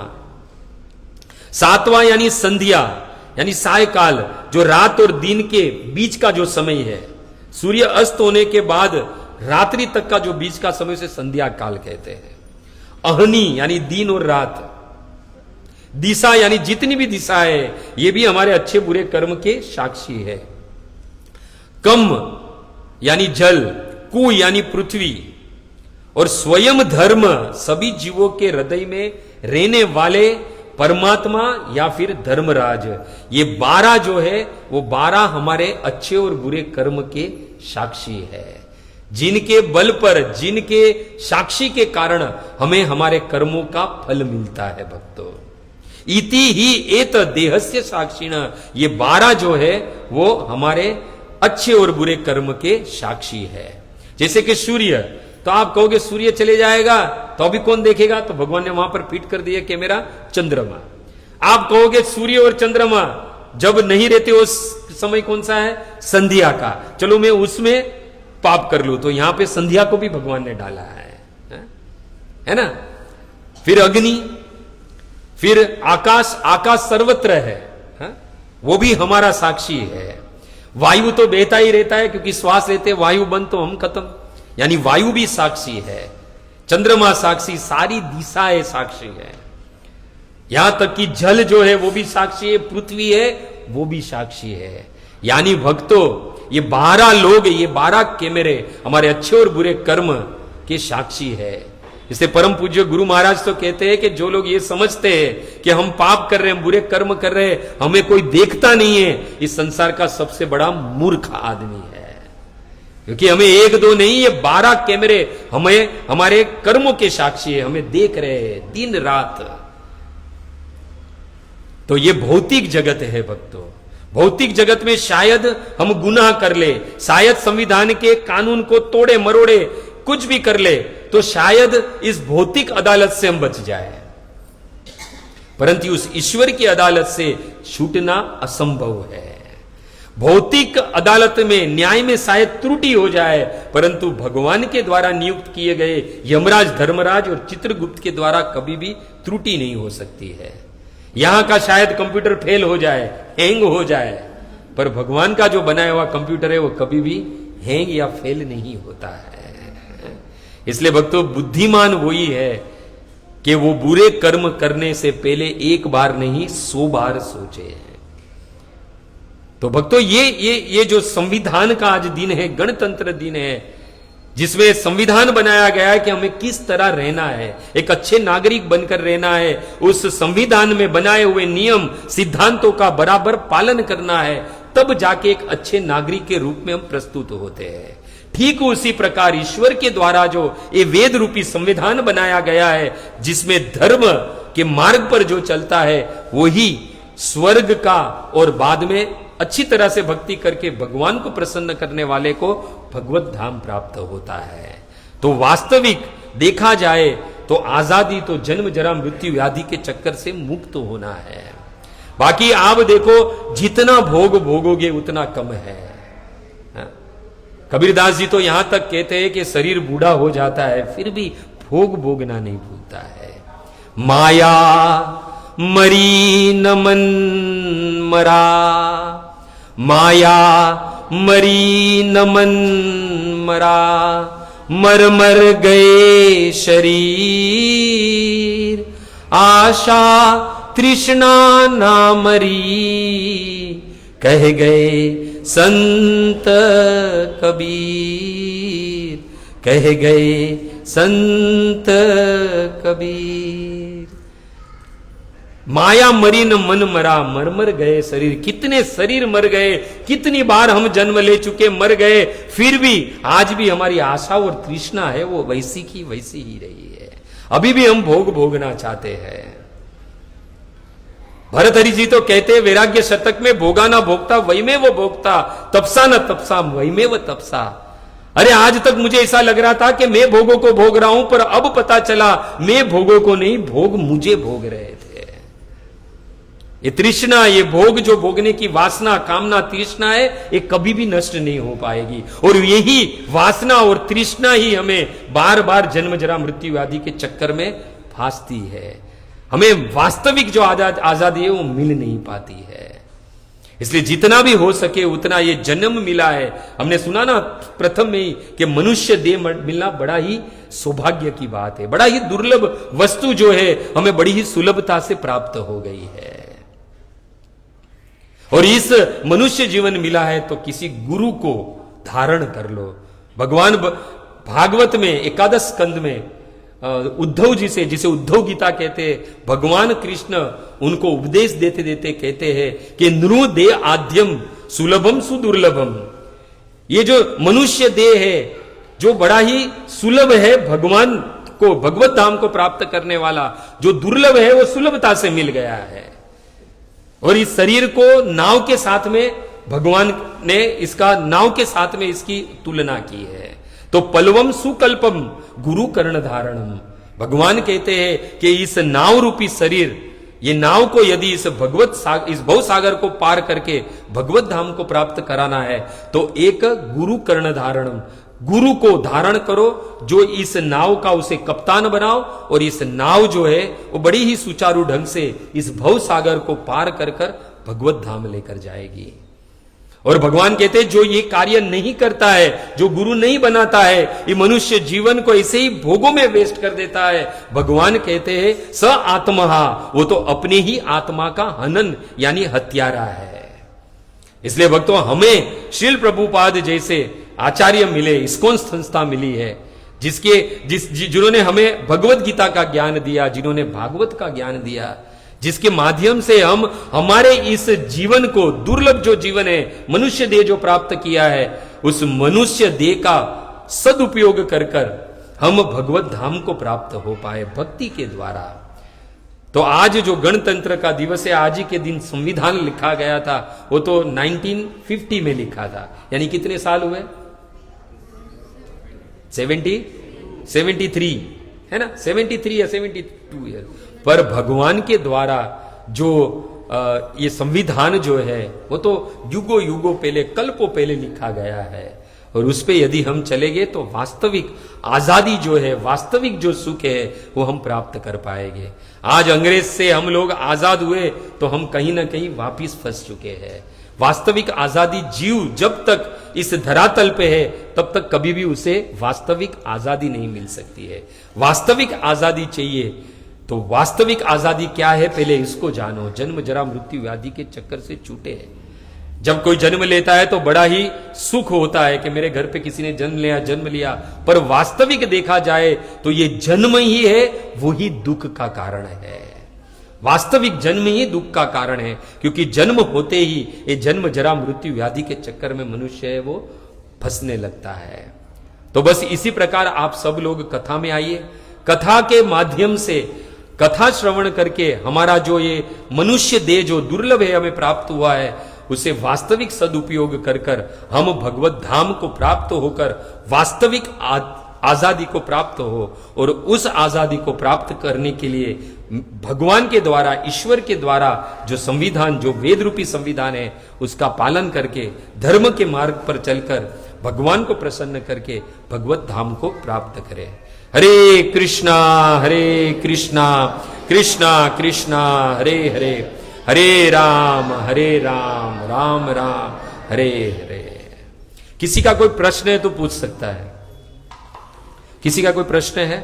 सातवां यानी संध्या, यानी सायकाल, जो रात और दिन के बीच का जो समय है, सूर्य अस्त होने के बाद रात्रि तक का जो बीच का समय, से संध्या काल कहते हैं। अहनी यानी दिन और रात। दिशा यानी जितनी भी दिशा है, ये भी हमारे अच्छे बुरे कर्म के साक्षी है। कम यानी जल, कु यानी पृथ्वी, और स्वयं धर्म, सभी जीवों के हृदय में रहने वाले परमात्मा या फिर धर्मराज। ये 12 जो है वो 12 हमारे अच्छे और बुरे कर्म के साक्षी है, जिनके बल पर, जिनके साक्षी के कारण हमें हमारे कर्मों का फल मिलता है भक्तों। इति ही एत देहस्य साक्षिण, ये 12 जो है वो हमारे अच्छे और बुरे कर्म के साक्षी है। जैसे कि सूर्य, तो आप कहोगे सूर्य चले जाएगा तो अभी कौन देखेगा, तो भगवान ने वहां पर फिट कर दिया कैमरा चंद्रमा। आप कहोगे सूर्य और चंद्रमा जब नहीं रहते उस समय कौन सा है, संध्या का, चलो मैं उसमें पाप कर लूं, तो यहां पे संध्या को भी भगवान ने डाला है ना। फिर अग्नि, फिर आकाश, आकाश सर्वत्र है, वो भी हमारा साक्षी है। वायु तो बहता ही रहता है, क्योंकि श्वास लेते वायु बंद तो हम खत्म, यानी वायु भी साक्षी है। चंद्रमा साक्षी, सारी दिशाएं साक्षी है, यहां तक कि जल जो है वो भी साक्षी है, पृथ्वी है वो भी साक्षी है। यानी भक्तों, ये 12 लोग, ये 12 कैमरे हमारे अच्छे और बुरे कर्म के साक्षी है। इससे परम पूज्य गुरु महाराज तो कहते हैं कि जो लोग ये समझते हैं कि हम पाप कर रहे हैं, बुरे कर्म कर रहे हैं, हमें कोई देखता नहीं है, इस संसार का सबसे बड़ा मूर्ख आदमी है। क्योंकि हमें 1-2 नहीं, ये 12 कैमरे हमें हमारे कर्मों के साक्षी है, हमें देख रहे हैं दिन रात। तो ये भौतिक जगत है भक्तों। भौतिक जगत में शायद हम गुनाह कर ले, शायद संविधान के कानून को तोड़े मरोड़े, कुछ भी कर ले, तो शायद इस भौतिक अदालत से हम बच जाए, परंतु उस ईश्वर की अदालत से छूटना असंभव है। भौतिक अदालत में, न्याय में शायद त्रुटि हो जाए, परंतु भगवान के द्वारा नियुक्त किए गए यमराज, धर्मराज और चित्रगुप्त के द्वारा कभी भी त्रुटि नहीं हो सकती है। यहां का शायद कंप्यूटर फेल हो जाए, हैंग हो जाए, पर भगवान का जो बनाया हुआ कंप्यूटर है वो कभी भी हैंग या फेल नहीं होता है। इसलिए भक्तों, बुद्धिमान वही है कि वो बुरे कर्म करने से पहले एक बार नहीं 100 बार सोचे। तो भक्तों, ये जो संविधान का आज दिन है, गणतंत्र दिन है, जिसमें संविधान बनाया गया है कि हमें किस तरह रहना है, एक अच्छे नागरिक बनकर रहना है, उस संविधान में बनाए हुए नियम सिद्धांतों का बराबर पालन करना है, तब जाके एक अच्छे नागरिक के रूप में हम प्रस्तुत होते हैं। ठीक उसी प्रकार ईश्वर के द्वारा जो ये वेद रूपी संविधान बनाया गया है, जिसमें धर्म के मार्ग पर जो चलता है वही स्वर्ग का और बाद में अच्छी तरह से भक्ति करके भगवान को प्रसन्न करने वाले को भगवत धाम प्राप्त होता है। तो वास्तविक देखा जाए तो आजादी तो जन्म जरा मृत्यु व्याधि के चक्कर से मुक्त होना है। बाकी आप देखो, जितना भोग भोगोगे उतना कम है। कबीरदास जी तो यहां तक कहते हैं कि शरीर बूढ़ा हो जाता है फिर भी भोग भोगना नहीं भूलता है। माया मरी न मन मरा, माया मरी न मन मरा, मर मर गए शरीर, आशा तृष्णा ना मरी, कह गए संत कबीर, कह गए संत कबीर। माया मरी न मन मरा, मर मर गए शरीर। कितने शरीर मर गए, कितनी बार हम जन्म ले चुके, मर गए, फिर भी आज भी हमारी आशा और तृष्णा है वो वैसी की वैसी ही रही है। अभी भी हम भोग भोगना चाहते हैं। भरतहरि जी तो कहते हैं वैराग्य शतक में, भोगा ना भोगता वही में वो भोगता, तपसा न तपसा वही में वो तपसा। अरे आज तक मुझे ऐसा लग रहा था कि मैं भोगों को भोग रहा हूं, पर अब पता चला मैं भोगों को नहीं, भोग मुझे भोग रहे थे। ये तृष्णा, ये भोग, जो भोगने की वासना, कामना, तृष्णा है, ये कभी भी नष्ट नहीं हो पाएगी। और यही वासना और तृष्णा ही हमें बार बार जन्म जरा मृत्यु आदि के चक्कर में फांसती है। हमें वास्तविक जो आजादी है वो मिल नहीं पाती है। इसलिए जितना भी हो सके उतना ये जन्म मिला है, हमने सुना ना प्रथम में ही कि मनुष्य देह मिलना बड़ा ही सौभाग्य की बात है, बड़ा ही दुर्लभ वस्तु जो है हमें बड़ी ही सुलभता से प्राप्त हो गई है। और इस मनुष्य जीवन मिला है तो किसी गुरु को धारण कर लो। भगवान भागवत में एकादश स्कंद में उद्धव जी से, जिसे उद्धव गीता कहते हैं, भगवान कृष्ण उनको उपदेश देते देते कहते हैं कि नृ देह आद्यम सुलभम सुदुर्लभम। ये जो मनुष्य देह है जो बड़ा ही सुलभ है, भगवान को, भगवत धाम को प्राप्त करने वाला, जो दुर्लभ है वो सुलभता से मिल गया है। और इस शरीर को नाव के साथ में भगवान ने इसका नाव के साथ में इसकी तुलना की है। तो पलवम सुकल्पम गुरु कर्ण धारणम। भगवान कहते हैं कि इस नाव रूपी शरीर, ये नाव को यदि इस इस भव सागर को पार करके भगवत धाम को प्राप्त कराना है तो एक गुरु कर्ण धारणम, गुरु को धारण करो जो इस नाव का उसे कप्तान बनाओ, और इस नाव जो है वो बड़ी ही सुचारू ढंग से इस भव सागर को पार कर कर भगवत धाम लेकर जाएगी। और भगवान कहते हैं जो ये कार्य नहीं करता है, जो गुरु नहीं बनाता है, ये मनुष्य जीवन को ऐसे ही भोगों में वेस्ट कर देता है। भगवान कहते हैं स आत्महा, वो तो अपने ही आत्मा का हनन यानी हत्यारा है। इसलिए भक्तों, हमें श्रील प्रभुपाद जैसे आचार्य मिले, इस्कॉन संस्था मिली है, जिन्होंने हमें भगवत गीता का ज्ञान दिया, जिन्होंने भागवत का ज्ञान दिया, जिसके माध्यम से हम हमारे इस जीवन को, दुर्लभ जो जीवन है, मनुष्य देह जो प्राप्त किया है, उस मनुष्य देह का सदुपयोग कर कर हम भगवत धाम को प्राप्त हो पाए भक्ति के द्वारा। तो आज जो गणतंत्र का दिवस है, आज ही के दिन संविधान लिखा गया था, वो तो 1950 में लिखा था, यानी कितने साल हुए? 73 है ना, 73 या 72 ईयर। पर भगवान के द्वारा जो ये संविधान जो है वो तो युगों युगों पहले, कल्पों पहले लिखा गया है, और उस पे यदि हम चलेंगे तो वास्तविक आजादी जो है, वास्तविक जो सुख है वो हम प्राप्त कर पाएंगे। आज अंग्रेज से हम लोग आजाद हुए तो हम कहीं ना कहीं वापिस फंस चुके हैं। वास्तविक आजादी जीव जब तक इस धरातल पे है तब तक कभी भी उसे वास्तविक आजादी नहीं मिल सकती है। वास्तविक आजादी चाहिए तो वास्तविक आजादी क्या है, पहले इसको जानो। जन्म जरा मृत्यु व्याधि के चक्कर से छूटे हैं। जब कोई जन्म लेता है तो बड़ा ही सुख होता है कि मेरे घर पे किसी ने जन्म लिया, पर वास्तविक देखा जाए तो ये जन्म ही है, वही दुख का कारण है। वास्तविक जन्म ही दुख का कारण है, क्योंकि जन्म होते ही ये जन्म जरा मृत्यु व्याधि के चक्कर में मनुष्य है वो फंसने लगता है। तो बस इसी प्रकार आप सब लोग कथा में आइए, कथा के माध्यम से, कथा श्रवण करके हमारा जो ये मनुष्य देह जो दुर्लभ है हमें प्राप्त हुआ है, उसे वास्तविक सदुपयोग कर कर हम भगवत धाम को प्राप्त होकर वास्तविक आजादी को प्राप्त हो। और उस आजादी को प्राप्त करने के लिए भगवान के द्वारा, ईश्वर के द्वारा जो संविधान, जो वेद रूपी संविधान है, उसका पालन करके धर्म के मार्ग पर चलकर भगवान को प्रसन्न करके भगवत धाम को प्राप्त करें। हरे कृष्णा कृष्णा कृष्णा हरे हरे, हरे राम राम राम हरे हरे। किसी का कोई प्रश्न है तो पूछ सकता है। किसी का कोई प्रश्न है?